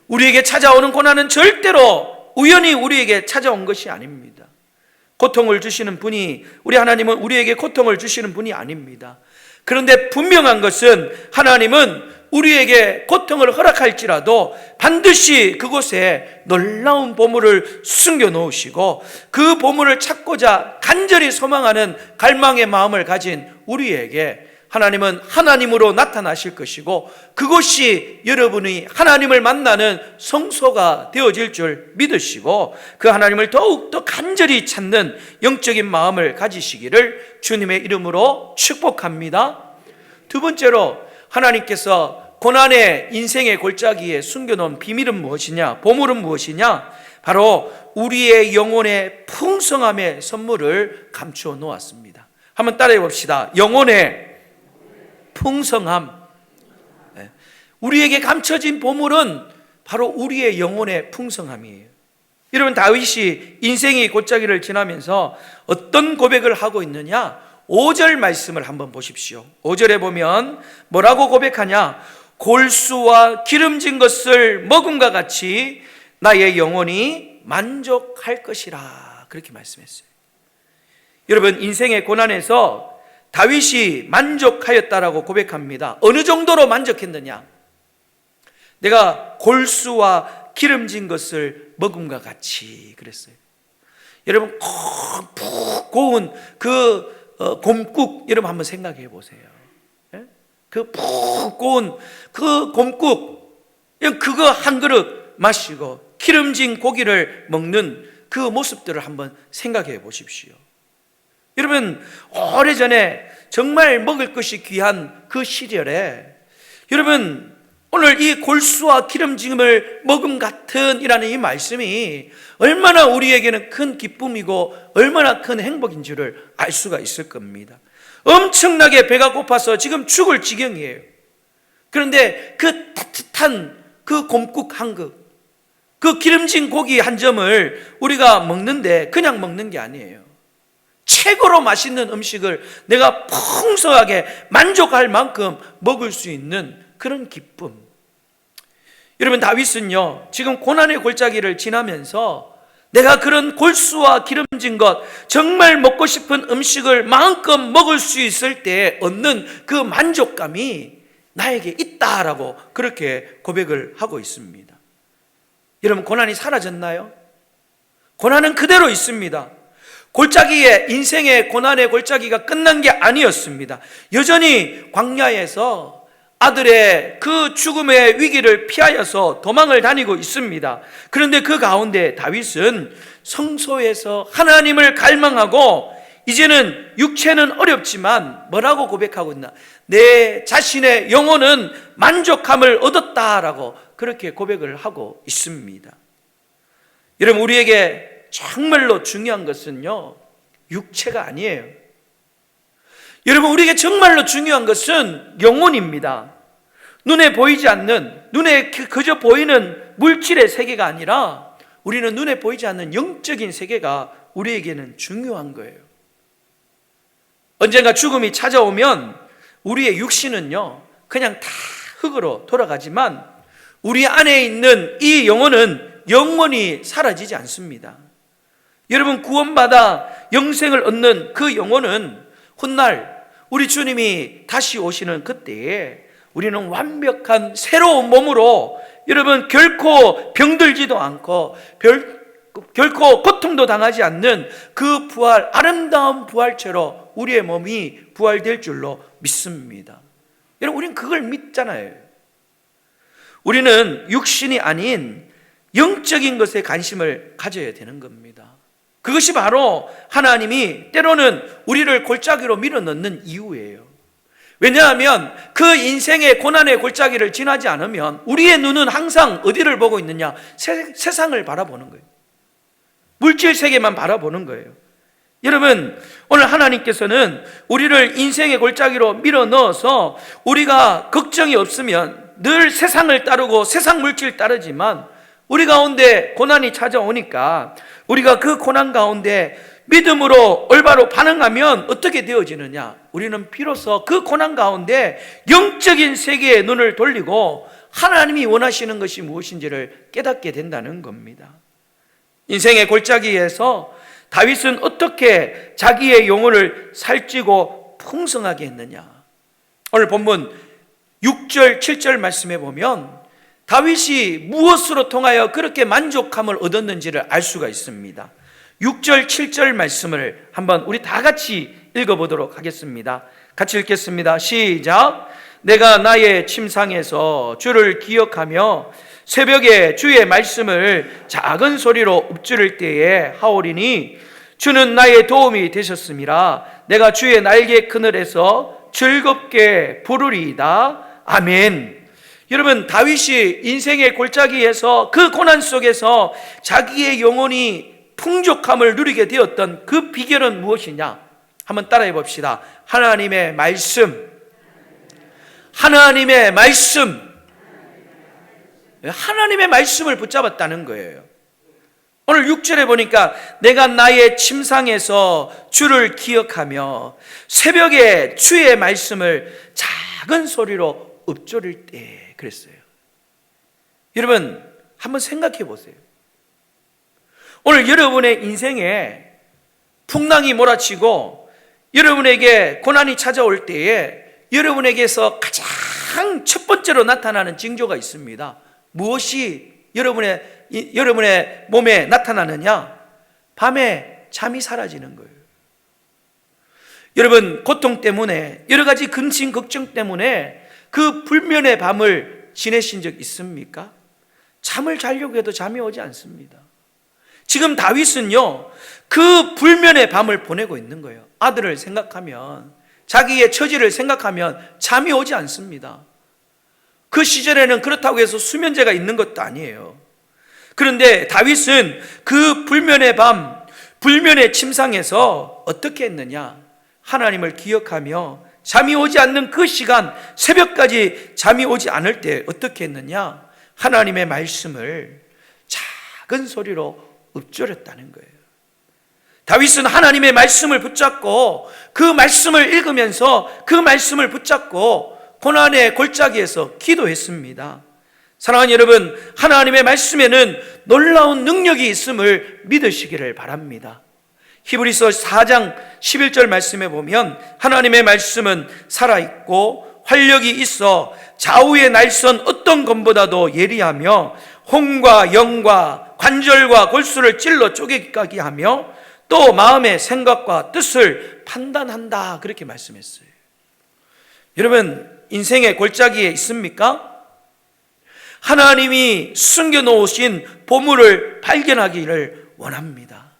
우리에게 찾아오는 고난은 절대로 우연히 우리에게 찾아온 것이 아닙니다. 고통을 주시는 분이, 우리 하나님은 우리에게 고통을 주시는 분이 아닙니다. 그런데 분명한 것은 하나님은 우리에게 고통을 허락할지라도 반드시 그곳에 놀라운 보물을 숨겨 놓으시고 그 보물을 찾고자 간절히 소망하는 갈망의 마음을 가진 우리에게 하나님은 하나님으로 나타나실 것이고 그곳이 여러분이 하나님을 만나는 성소가 되어질 줄 믿으시고 그 하나님을 더욱더 간절히 찾는 영적인 마음을 가지시기를 주님의 이름으로 축복합니다. 두 번째로 하나님께서 고난의 인생의 골짜기에 숨겨놓은 비밀은 무엇이냐? 보물은 무엇이냐? 바로 우리의 영혼의 풍성함의 선물을 감추어 놓았습니다. 한번 따라해 봅시다. 영혼의 풍성함. 우리에게 감춰진 보물은 바로 우리의 영혼의 풍성함이에요. 여러분, 다윗이 인생의 골짜기를 지나면서 어떤 고백을 하고 있느냐? 5절 말씀을 한번 보십시오. 5절에 보면 뭐라고 고백하냐? 골수와 기름진 것을 먹음과 같이 나의 영혼이 만족할 것이라, 그렇게 말씀했어요. 여러분, 인생의 고난에서 다윗이 만족하였다라고 고백합니다. 어느 정도로 만족했느냐? 내가 골수와 기름진 것을 먹음과 같이 그랬어요. 여러분, 푹 고운 그 곰국 여러분 한번 생각해 보세요. 그 푹 고운 그 곰국, 그거 한 그릇 마시고 기름진 고기를 먹는 그 모습들을 한번 생각해 보십시오. 여러분, 오래전에 정말 먹을 것이 귀한 그 시절에 여러분, 오늘 이 골수와 기름짐을 먹음 같은 이라는 이 말씀이 얼마나 우리에게는 큰 기쁨이고 얼마나 큰 행복인 줄을 알 수가 있을 겁니다. 엄청나게 배가 고파서 지금 죽을 지경이에요. 그런데 그 따뜻한 그 곰국 한 그릇, 그 기름진 고기 한 점을 우리가 먹는데 그냥 먹는 게 아니에요. 최고로 맛있는 음식을 내가 풍성하게 만족할 만큼 먹을 수 있는 그런 기쁨. 여러분, 다윗은요 지금 고난의 골짜기를 지나면서 내가 그런 골수와 기름진 것, 정말 먹고 싶은 음식을 마음껏 먹을 수 있을 때 얻는 그 만족감이 나에게 있다라고 그렇게 고백을 하고 있습니다. 여러분, 고난이 사라졌나요? 고난은 그대로 있습니다. 골짜기에, 인생의 고난의 골짜기가 끝난 게 아니었습니다. 여전히 광야에서 아들의 그 죽음의 위기를 피하여서 도망을 다니고 있습니다. 그런데 그 가운데 다윗은 성소에서 하나님을 갈망하고 이제는 육체는 어렵지만 뭐라고 고백하고 있나? 내 자신의 영혼은 만족함을 얻었다라고 그렇게 고백을 하고 있습니다. 여러분, 우리에게 정말로 중요한 것은요 육체가 아니에요. 여러분, 우리에게 정말로 중요한 것은 영혼입니다. 눈에 보이지 않는, 눈에 그저 보이는 물질의 세계가 아니라 우리는 눈에 보이지 않는 영적인 세계가 우리에게는 중요한 거예요. 언젠가 죽음이 찾아오면 우리의 육신은요 그냥 다 흙으로 돌아가지만 우리 안에 있는 이 영혼은 영원히 사라지지 않습니다. 여러분, 구원받아 영생을 얻는 그 영혼은 훗날 우리 주님이 다시 오시는 그때에 우리는 완벽한 새로운 몸으로 여러분 결코 병들지도 않고 결코 고통도 당하지 않는 그 부활, 아름다운 부활체로 우리의 몸이 부활될 줄로 믿습니다. 여러분, 우리는 그걸 믿잖아요. 우리는 육신이 아닌 영적인 것에 관심을 가져야 되는 겁니다. 그것이 바로 하나님이 때로는 우리를 골짜기로 밀어넣는 이유예요. 왜냐하면 그 인생의 고난의 골짜기를 지나지 않으면 우리의 눈은 항상 어디를 보고 있느냐? 세상을 바라보는 거예요. 물질 세계만 바라보는 거예요. 여러분, 오늘 하나님께서는 우리를 인생의 골짜기로 밀어넣어서 우리가 걱정이 없으면 늘 세상을 따르고 세상 물질 따르지만 우리 가운데 고난이 찾아오니까 우리가 그 고난 가운데 믿음으로 올바로 반응하면 어떻게 되어지느냐? 우리는 비로소 그 고난 가운데 영적인 세계에 눈을 돌리고 하나님이 원하시는 것이 무엇인지를 깨닫게 된다는 겁니다. 인생의 골짜기에서 다윗은 어떻게 자기의 영혼을 살찌고 풍성하게 했느냐? 오늘 본문 6절, 7절 말씀에 보면 다윗이 무엇으로 통하여 그렇게 만족함을 얻었는지를 알 수가 있습니다. 6절, 7절 말씀을 한번 우리 다 같이 읽어보도록 하겠습니다. 같이 읽겠습니다. 시작. 내가 나의 침상에서 주를 기억하며 새벽에 주의 말씀을 작은 소리로 읊조릴 때에 하오리니 주는 나의 도움이 되셨음이라. 내가 주의 날개 그늘에서 즐겁게 부르리이다. 아멘. 여러분, 다윗이 인생의 골짜기에서 그 고난 속에서 자기의 영혼이 풍족함을 누리게 되었던 그 비결은 무엇이냐? 한번 따라해 봅시다. 하나님의 말씀. 하나님의 말씀. 하나님의 말씀을 붙잡았다는 거예요. 오늘 6절에 보니까 내가 나의 침상에서 주를 기억하며 새벽에 주의 말씀을 작은 소리로 읊조릴 때 그랬어요. 여러분, 한번 생각해 보세요. 오늘 여러분의 인생에 풍랑이 몰아치고 여러분에게 고난이 찾아올 때에 여러분에게서 가장 첫 번째로 나타나는 징조가 있습니다. 무엇이 여러분의 몸에 나타나느냐? 밤에 잠이 사라지는 거예요. 여러분, 고통 때문에 여러 가지 근심 걱정 때문에 그 불면의 밤을 지내신 적 있습니까? 잠을 자려고 해도 잠이 오지 않습니다. 지금 다윗은요, 그 불면의 밤을 보내고 있는 거예요. 아들을 생각하면, 자기의 처지를 생각하면 잠이 오지 않습니다. 그 시절에는 그렇다고 해서 수면제가 있는 것도 아니에요. 그런데 다윗은 그 불면의 밤, 불면의 침상에서 어떻게 했느냐? 하나님을 기억하며 잠이 오지 않는 그 시간, 새벽까지 잠이 오지 않을 때 어떻게 했느냐? 하나님의 말씀을 작은 소리로 읊조렸다는 거예요. 다윗은 하나님의 말씀을 붙잡고 그 말씀을 읽으면서 그 말씀을 붙잡고 고난의 골짜기에서 기도했습니다. 사랑하는 여러분, 하나님의 말씀에는 놀라운 능력이 있음을 믿으시기를 바랍니다. 히브리서 4장 11절 말씀에 보면 하나님의 말씀은 살아있고 활력이 있어 좌우의 날선 어떤 검보다도 예리하며 혼과 영과 관절과 골수를 찔러 쪼개기까지 하며 또 마음의 생각과 뜻을 판단한다, 그렇게 말씀했어요. 여러분, 인생의 골짜기에 있습니까? 하나님이 숨겨놓으신 보물을 발견하기를 원합니다.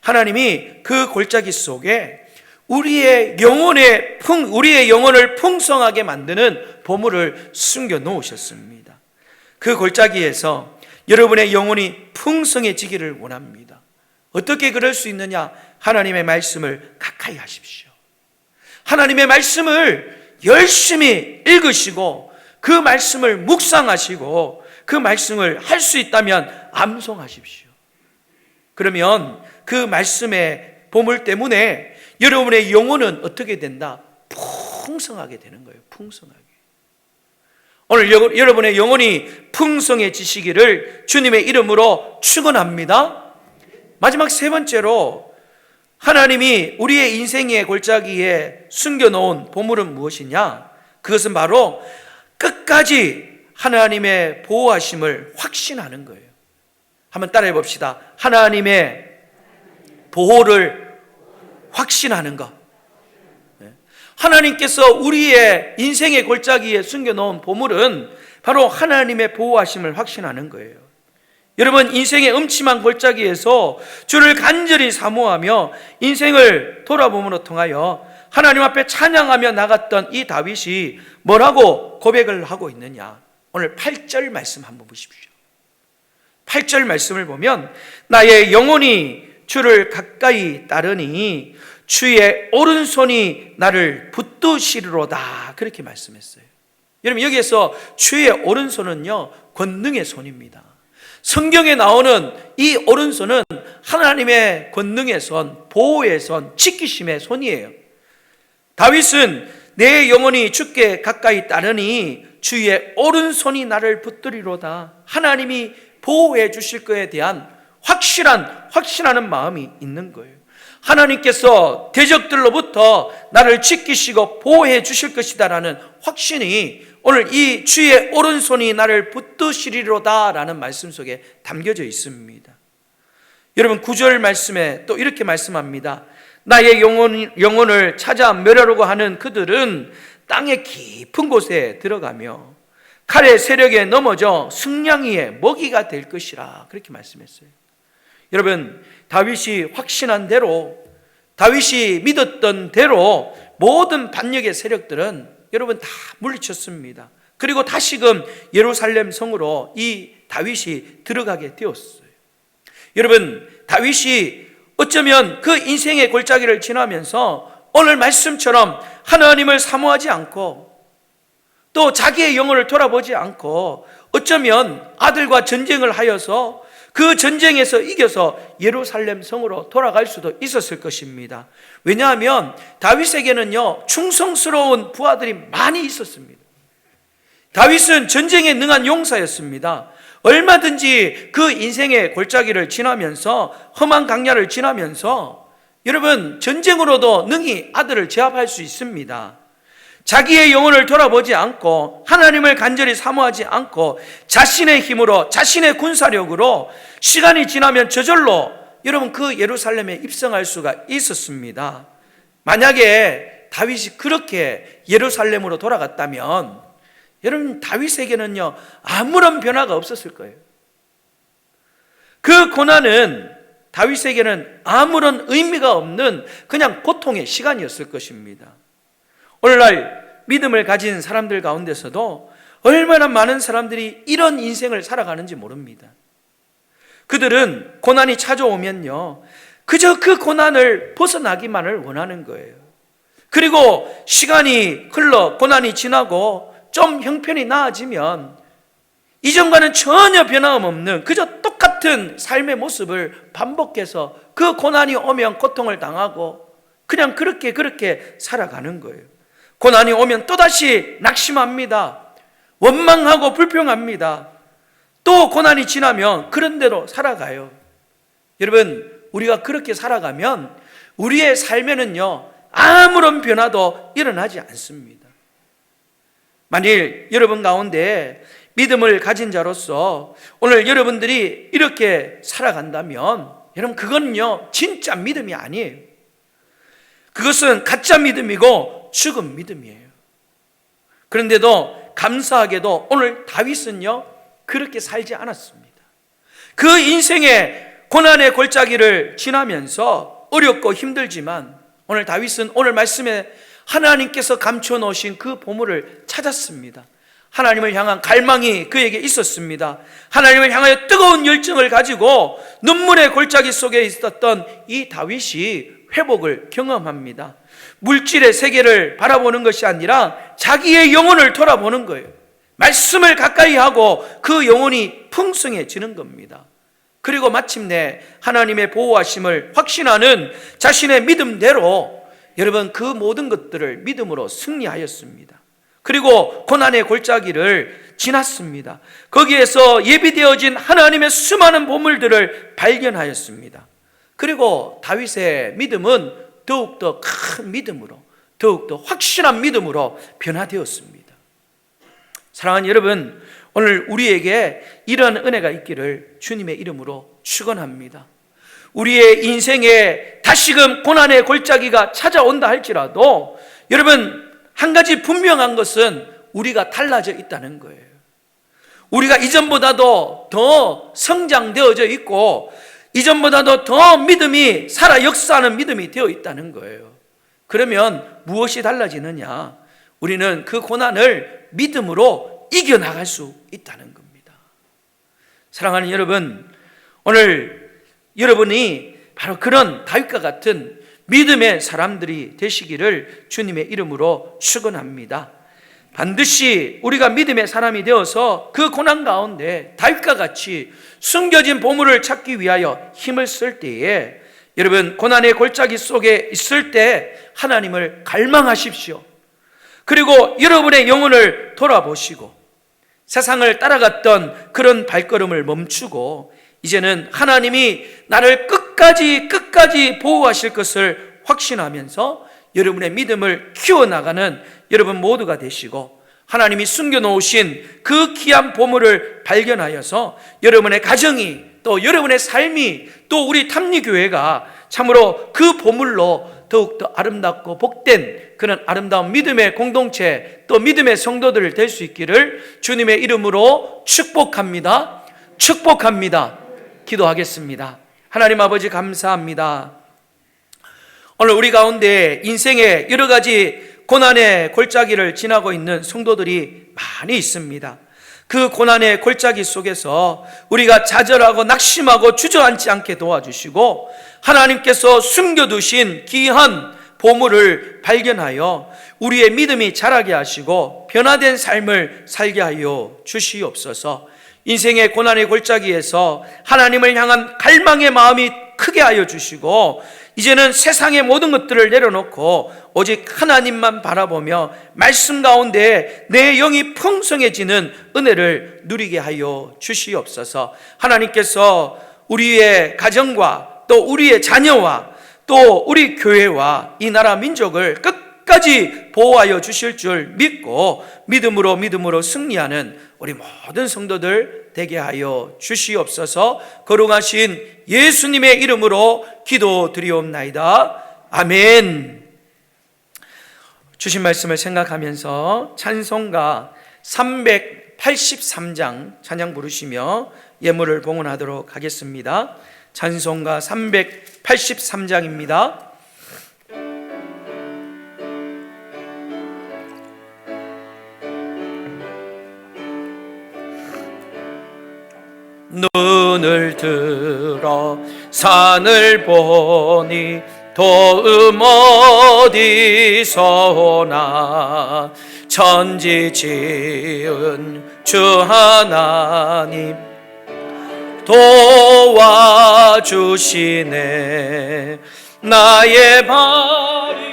하나님이 그 골짜기 속에 우리의 영혼을 풍성하게 만드는 보물을 숨겨놓으셨습니다. 그 골짜기에서 여러분의 영혼이 풍성해지기를 원합니다. 어떻게 그럴 수 있느냐? 하나님의 말씀을 가까이 하십시오. 하나님의 말씀을 열심히 읽으시고 그 말씀을 묵상하시고 그 말씀을 할 수 있다면 암송하십시오. 그러면 그 말씀의 보물 때문에 여러분의 영혼은 어떻게 된다? 풍성하게 되는 거예요. 풍성하게. 오늘 여러분의 영혼이 풍성해지시기를 주님의 이름으로 축원합니다. 마지막 세 번째로 하나님이 우리의 인생의 골짜기에 숨겨놓은 보물은 무엇이냐? 그것은 바로 끝까지 하나님의 보호하심을 확신하는 거예요. 한번 따라해 봅시다. 하나님의 보호를 확신하는 것. 하나님께서 우리의 인생의 골짜기에 숨겨놓은 보물은 바로 하나님의 보호하심을 확신하는 거예요. 여러분, 인생의 음침한 골짜기에서 주를 간절히 사모하며 인생을 돌아봄으로 통하여 하나님 앞에 찬양하며 나갔던 이 다윗이 뭐라고 고백을 하고 있느냐? 오늘 8절 말씀 한번 보십시오. 8절 말씀을 보면 나의 영혼이 주를 가까이 따르니 주의 오른손이 나를 붙드시리로다, 그렇게 말씀했어요. 여러분, 여기에서 주의 오른손은요, 권능의 손입니다. 성경에 나오는 이 오른손은 하나님의 권능의 손, 보호의 손, 지키심의 손이에요. 다윗은 내 영혼이 주께 가까이 따르니 주의 오른손이 나를 붙들이로다. 하나님이 보호해 주실 것에 대한 확신하는 마음이 있는 거예요. 하나님께서 대적들로부터 나를 지키시고 보호해 주실 것이다라는 확신이 오늘 이 주의 오른손이 나를 붙드시리로다라는 말씀 속에 담겨져 있습니다. 여러분 9절 말씀에 또 이렇게 말씀합니다. 나의 영혼을 찾아 멸하려고 하는 그들은 땅의 깊은 곳에 들어가며 칼의 세력에 넘어져 승냥이의 먹이가 될 것이라, 그렇게 말씀했어요. 여러분, 다윗이 확신한 대로, 다윗이 믿었던 대로 모든 반역의 세력들은 여러분 다 물리쳤습니다. 그리고 다시금 예루살렘 성으로 이 다윗이 들어가게 되었어요. 여러분, 다윗이 어쩌면 그 인생의 골짜기를 지나면서 오늘 말씀처럼 하나님을 사모하지 않고 또 자기의 영혼을 돌아보지 않고 어쩌면 아들과 전쟁을 하여서 그 전쟁에서 이겨서 예루살렘 성으로 돌아갈 수도 있었을 것입니다. 왜냐하면 다윗에게는요, 충성스러운 부하들이 많이 있었습니다. 다윗은 전쟁에 능한 용사였습니다. 얼마든지 그 인생의 골짜기를 지나면서, 험한 강야를 지나면서 여러분 전쟁으로도 능히 아들을 제압할 수 있습니다. 자기의 영혼을 돌아보지 않고 하나님을 간절히 사모하지 않고 자신의 힘으로, 자신의 군사력으로 시간이 지나면 저절로 여러분 그 예루살렘에 입성할 수가 있었습니다. 만약에 다윗이 그렇게 예루살렘으로 돌아갔다면 여러분 다윗에게는요 아무런 변화가 없었을 거예요. 그 고난은 다윗에게는 아무런 의미가 없는 그냥 고통의 시간이었을 것입니다. 오늘날 믿음을 가진 사람들 가운데서도 얼마나 많은 사람들이 이런 인생을 살아가는지 모릅니다. 그들은 고난이 찾아오면요 그저 그 고난을 벗어나기만을 원하는 거예요. 그리고 시간이 흘러 고난이 지나고 좀 형편이 나아지면 이전과는 전혀 변함없는 그저 똑같은 삶의 모습을 반복해서 그 고난이 오면 고통을 당하고 그냥 그렇게 살아가는 거예요. 고난이 오면 또다시 낙심합니다. 원망하고 불평합니다. 또 고난이 지나면 그런 대로 살아가요. 여러분, 우리가 그렇게 살아가면 우리의 삶에는요 아무런 변화도 일어나지 않습니다. 만일 여러분 가운데 믿음을 가진 자로서 오늘 여러분들이 이렇게 살아간다면 여러분 그건요 진짜 믿음이 아니에요. 그것은 가짜 믿음이고 죽은 믿음이에요. 그런데도 감사하게도 오늘 다윗은요 그렇게 살지 않았습니다. 그 인생의 고난의 골짜기를 지나면서 어렵고 힘들지만 오늘 다윗은 오늘 말씀에 하나님께서 감춰 놓으신 그 보물을 찾았습니다. 하나님을 향한 갈망이 그에게 있었습니다. 하나님을 향하여 뜨거운 열정을 가지고 눈물의 골짜기 속에 있었던 이 다윗이 회복을 경험합니다. 물질의 세계를 바라보는 것이 아니라 자기의 영혼을 돌아보는 거예요. 말씀을 가까이 하고 그 영혼이 풍성해지는 겁니다. 그리고 마침내 하나님의 보호하심을 확신하는 자신의 믿음대로 여러분 그 모든 것들을 믿음으로 승리하였습니다. 그리고 고난의 골짜기를 지났습니다. 거기에서 예비되어진 하나님의 수많은 보물들을 발견하였습니다. 그리고 다윗의 믿음은 더욱더 큰 믿음으로, 더욱더 확실한 믿음으로 변화되었습니다. 사랑하는 여러분, 오늘 우리에게 이런 은혜가 있기를 주님의 이름으로 축원합니다. 우리의 인생에 다시금 고난의 골짜기가 찾아온다 할지라도 여러분 한 가지 분명한 것은 우리가 달라져 있다는 거예요. 우리가 이전보다도 더 성장되어져 있고 이전보다도 더 믿음이 살아 역사하는 믿음이 되어 있다는 거예요. 그러면 무엇이 달라지느냐? 우리는 그 고난을 믿음으로 이겨나갈 수 있다는 겁니다. 사랑하는 여러분, 오늘 여러분이 바로 그런 다윗과 같은 믿음의 사람들이 되시기를 주님의 이름으로 축원합니다. 반드시 우리가 믿음의 사람이 되어서 그 고난 가운데 다윗과 같이 숨겨진 보물을 찾기 위하여 힘을 쓸 때에 여러분 고난의 골짜기 속에 있을 때 하나님을 갈망하십시오. 그리고 여러분의 영혼을 돌아보시고 세상을 따라갔던 그런 발걸음을 멈추고 이제는 하나님이 나를 끝까지 끝까지 보호하실 것을 확신하면서 여러분의 믿음을 키워나가는 여러분 모두가 되시고, 하나님이 숨겨놓으신 그 귀한 보물을 발견하여서 여러분의 가정이, 또 여러분의 삶이, 또 우리 탐리교회가 참으로 그 보물로 더욱더 아름답고 복된 그런 아름다운 믿음의 공동체, 또 믿음의 성도들 될 수 있기를 주님의 이름으로 축복합니다. 기도하겠습니다. 하나님 아버지, 감사합니다. 오늘 우리 가운데 인생의 여러 가지 고난의 골짜기를 지나고 있는 성도들이 많이 있습니다. 그 고난의 골짜기 속에서 우리가 좌절하고 낙심하고 주저앉지 않게 도와주시고, 하나님께서 숨겨두신 귀한 보물을 발견하여 우리의 믿음이 자라게 하시고 변화된 삶을 살게 하여 주시옵소서. 인생의 고난의 골짜기에서 하나님을 향한 갈망의 마음이 크게 하여 주시고, 이제는 세상의 모든 것들을 내려놓고 오직 하나님만 바라보며 말씀 가운데 내 영이 풍성해지는 은혜를 누리게 하여 주시옵소서. 하나님께서 우리의 가정과 또 우리의 자녀와 또 우리 교회와 이 나라 민족을 끝까지 보호하여 주실 줄 믿고 믿음으로 승리하는 우리 모든 성도들 되게 하여 주시옵소서. 거룩하신 예수님의 이름으로 기도드리옵나이다. 아멘. 주신 말씀을 생각하면서 찬송가 383장 찬양 부르시며 예물을 봉헌하도록 하겠습니다. 찬송가 383장입니다. 눈을 들어 산을 보니 도움 어디서 오나, 천지 지은 주 하나님 도와주시네. 나의 발이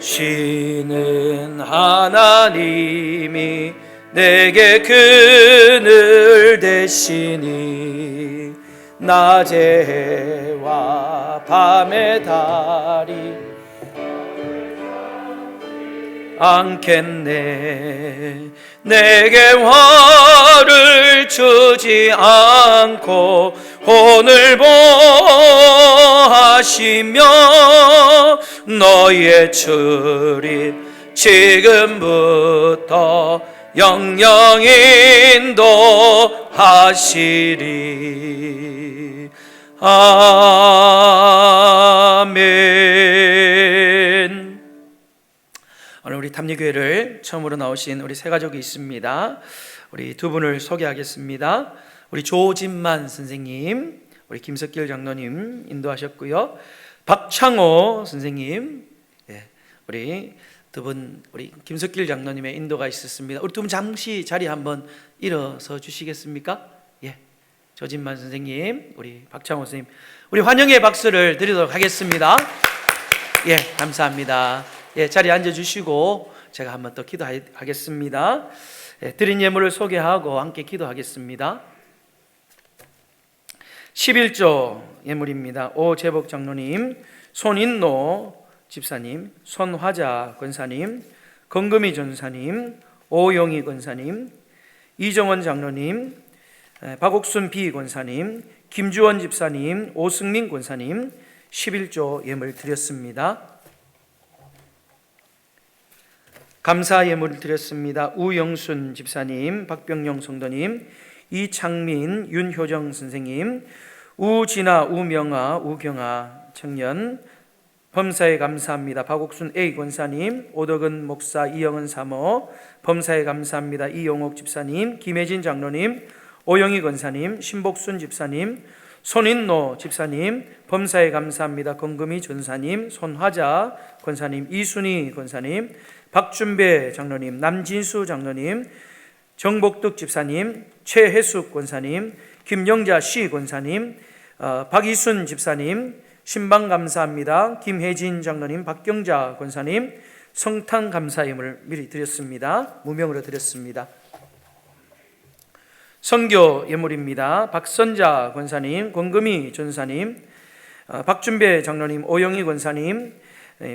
쉬는 하나님이 내게 그늘 대시니, 낮의 해와 밤의 달이 않겠네. 내게 화를 주지 않고 오늘 보하시며 너의 출입 지금부터 영영 인도하시리. 아멘. 오늘 우리 탐리교회를 처음으로 나오신 우리 세 가족이 있습니다. 우리 두 분을 소개하겠습니다. 우리 조진만 선생님, 우리 김석길 장로님 인도하셨고요. 박창호 선생님, 우리 두 분, 우리 김석길 장로님의 인도가 있었습니다. 우리 두 분 잠시 자리 한번 일어서 주시겠습니까? 조진만 선생님, 우리 박창호 선생님, 우리 환영의 박수를 드리도록 하겠습니다. 감사합니다. 자리에 앉아주시고 제가 한번 또 기도하겠습니다. 드린 예물을 소개하고 함께 기도하겠습니다. 11조 예물입니다. 오재복 장로님, 손인노 집사님, 손화자 권사님, 건금희 전사님, 오영희 권사님, 이정원 장로님, 박옥순 비권사님, 김주원 집사님, 오승민 권사님 11조 예물 드렸습니다. 감사 예물을 드렸습니다. 우영순 집사님, 박병영 성도님, 이창민, 윤효정 선생님, 우진아, 우명아, 우경아 청년 범사에 감사합니다. 박옥순 A 권사님, 오덕은 목사, 이영은 사모 범사에 감사합니다. 이용옥 집사님, 김혜진 장로님, 오영희 권사님, 신복순 집사님, 손인노 집사님 범사에 감사합니다. 건금희 전사님, 손화자 권사님, 이순희 권사님, 박준배 장로님, 남진수 장로님, 정복득 집사님, 최혜숙 권사님, 김영자 씨 권사님, 박이순 집사님, 신방 감사합니다. 김혜진 장로님, 박경자 권사님, 성탄 감사임을 미리 드렸습니다. 무명으로 드렸습니다. 선교 예물입니다. 박선자 권사님, 권금희 전사님, 박준배 장로님, 오영희 권사님,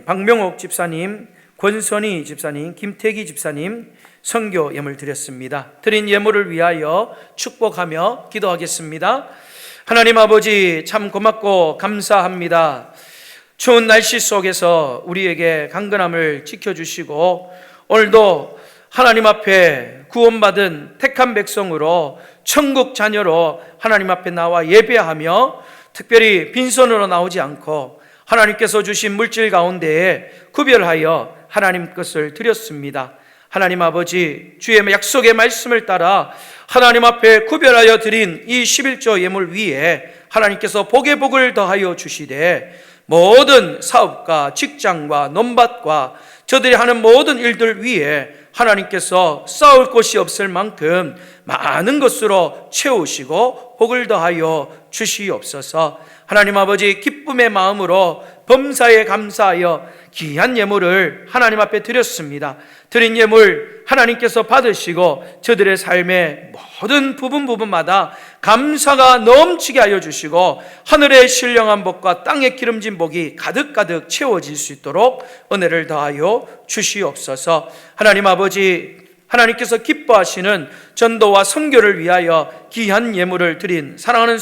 박명옥 집사님, 권선희 집사님, 김태기 집사님, 선교 예물 드렸습니다. 드린 예물을 위하여 축복하며 기도하겠습니다. 하나님 아버지, 참 고맙고 감사합니다. 추운 날씨 속에서 우리에게 강건함을 지켜주시고 오늘도 하나님 앞에 구원받은 택한 백성으로 천국 자녀로 하나님 앞에 나와 예배하며 특별히 빈손으로 나오지 않고 하나님께서 주신 물질 가운데에 구별하여 하나님 것을 드렸습니다. 하나님 아버지, 주의 약속의 말씀을 따라 하나님 앞에 구별하여 드린 이 11조 예물 위에 하나님께서 복의 복을 더하여 주시되 모든 사업과 직장과 논밭과 저들이 하는 모든 일들 위에 하나님께서 쌓을 곳이 없을 만큼 많은 것으로 채우시고 복을 더하여 주시옵소서. 하나님 아버지, 기쁨의 마음으로 범사에 감사하여 귀한 예물을 하나님 앞에 드렸습니다. 드린 예물 하나님께서 받으시고 저들의 삶의 모든 부분마다 감사가 넘치게 하여 주시고 하늘의 신령한 복과 땅의 기름진 복이 가득가득 채워질 수 있도록 은혜를 더하여 주시옵소서. 하나님 아버지, 하나님께서 기뻐하시는 전도와 선교를 위하여 귀한 예물을 드린 사랑하는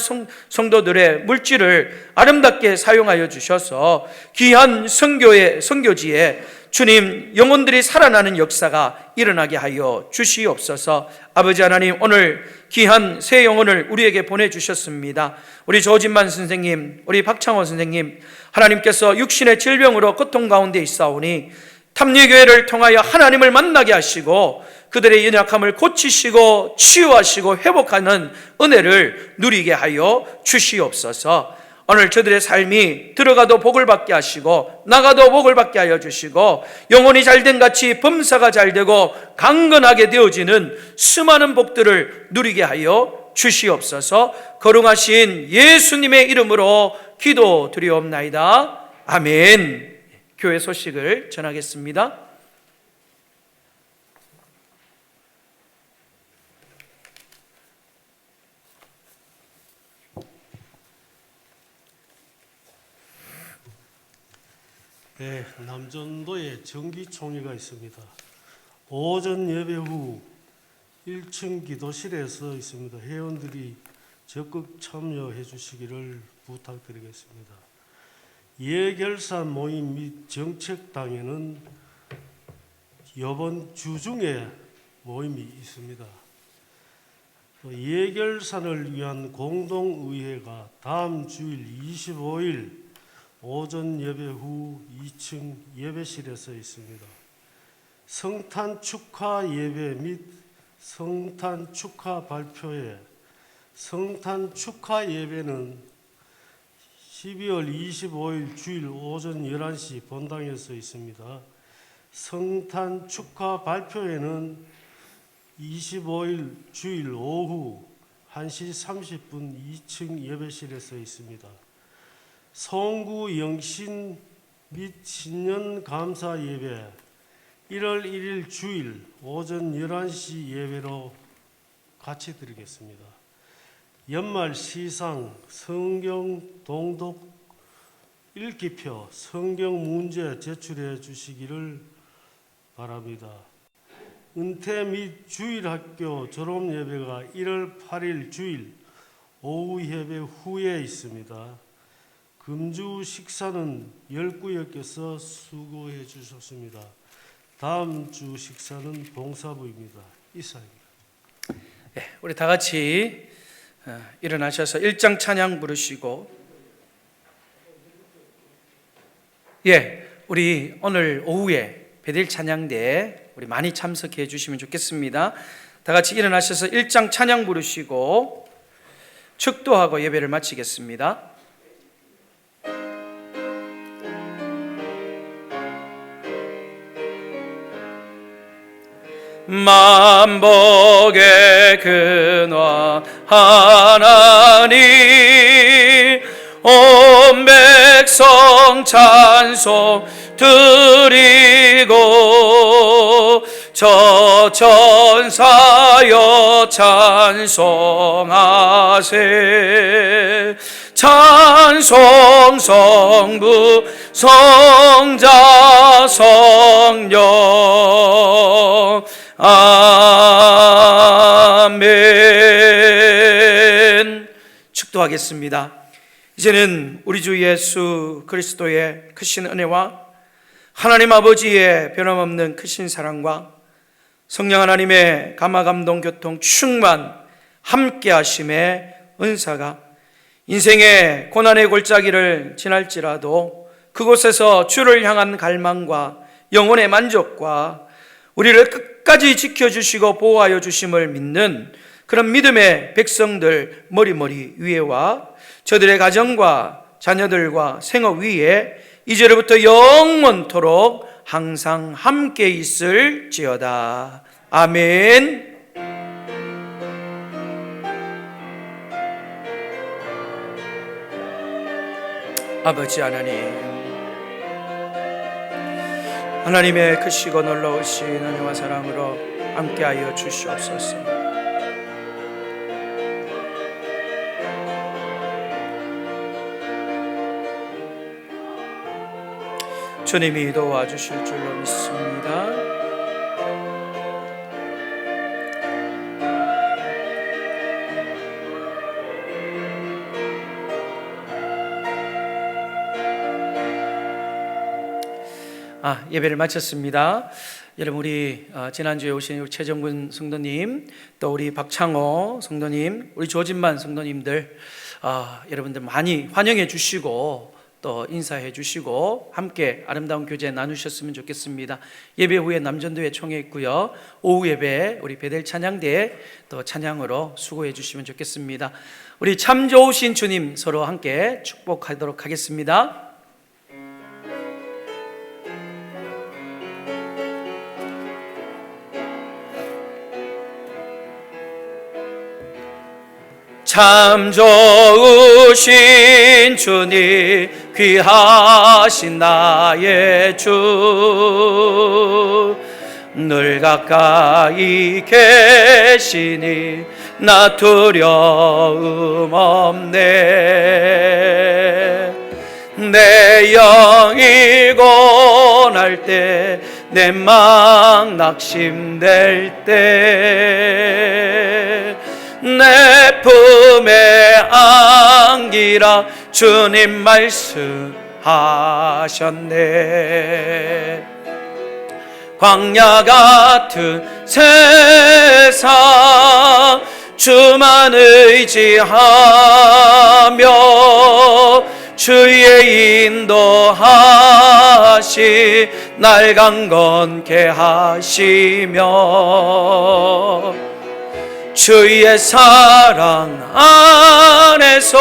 성도들의 물질을 아름답게 사용하여 주셔서 귀한 선교지에 주님 영혼들이 살아나는 역사가 일어나게 하여 주시옵소서. 아버지 하나님, 오늘 귀한 새 영혼을 우리에게 보내주셨습니다. 우리 조진만 선생님, 우리 박창호 선생님, 하나님께서 육신의 질병으로 고통 가운데 있사오니 탐리교회를 통하여 하나님을 만나게 하시고 그들의 연약함을 고치시고 치유하시고 회복하는 은혜를 누리게 하여 주시옵소서. 오늘 저들의 삶이 들어가도 복을 받게 하시고 나가도 복을 받게 하여 주시고 영혼이 잘된 같이 범사가 잘되고 강건하게 되어지는 수많은 복들을 누리게 하여 주시옵소서. 거룩하신 예수님의 이름으로 기도드리옵나이다. 아멘. 교회 소식을 전하겠습니다. 네, 남전도에 정기총회가 있습니다. 오전 예배 후 1층 기도실에서 있습니다. 회원들이 적극 참여해 주시기를 부탁드리겠습니다. 예결산 모임 및 정책당에는 이번 주 중에 모임이 있습니다. 예결산을 위한 공동의회가 다음 주일 25일 오전 예배 후 2층 예배실에서 있습니다. 성탄 축하 예배 및 성탄 축하 발표회, 성탄 축하 예배는 12월 25일 주일 오전 11시 본당에서 있습니다. 성탄 축하 발표회는 25일 주일 오후 1시 30분 2층 예배실에서 있습니다. 송구 영신 및 신년 감사 예배 1월 1일 주일 오전 11시 예배로 같이 드리겠습니다. 연말 시상 성경 동독 읽기표 성경 문제 제출해 주시기를 바랍니다. 은퇴 및 주일학교 졸업 예배가 1월 8일 주일 오후 예배 후에 있습니다. 금주 식사는 10구역께서 수고해 주셨습니다. 다음 주 식사는 봉사부입니다. 이상입니다. 네, 우리 다 같이 일어나셔서 일장 찬양 부르시고, 우리 오늘 오후에 베델 찬양대에 우리 많이 참석해 주시면 좋겠습니다. 다 같이 일어나셔서 일장 찬양 부르시고 축도하고 예배를 마치겠습니다. 만복의 근원 하나님 온 백성 찬송 드리고 저 천사여 찬송하세 찬송 성부 성자 성령 아멘. 축도하겠습니다. 이제는 우리 주 예수 그리스도의 크신 은혜와 하나님 아버지의 변함없는 크신 사랑과 성령 하나님의 감화감동 교통 충만 함께 하심의 은사가 인생의 고난의 골짜기를 지날지라도 그곳에서 주를 향한 갈망과 영혼의 만족과 우리를 끝까지 지켜주시고 보호하여 주심을 믿는 그런 믿음의 백성들 머리머리 위에와 저들의 가정과 자녀들과 생업 위에 이제로부터 영원토록 항상 함께 있을지어다. 아멘. 아버지 하나님, 하나님의 크시고 놀라우신 은혜와 사랑으로 함께하여 주시옵소서. 주님이 도와주실 줄로 믿습니다. 예배를 마쳤습니다. 여러분, 우리 지난주에 오신 우리 최정근 성도님, 또 우리 박창호 성도님, 우리 조진만 성도님들, 여러분들 많이 환영해 주시고 또 인사해 주시고 함께 아름다운 교제 나누셨으면 좋겠습니다. 예배 후에 남전도회 총회 있고요. 오후 예배 우리 베델 찬양대에 또 찬양으로 수고해 주시면 좋겠습니다. 우리 참 좋으신 주님 서로 함께 축복하도록 하겠습니다. 참 좋으신 주님 귀하신 나의 주 늘 가까이 계시니 나 두려움 없네. 내 영이 고날 때 내 막 낙심될 때 내 품에 안기라 주님 말씀하셨네. 광야 같은 세상 주만 의지하며 주의 인도하시 날 강건케 하시며 주의 사랑 안에서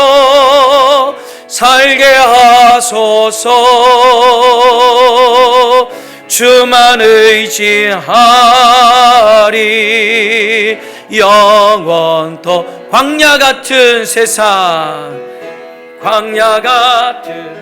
살게 하소서. 주만 의지하리 영원토. 광야 같은 세상, 광야 같은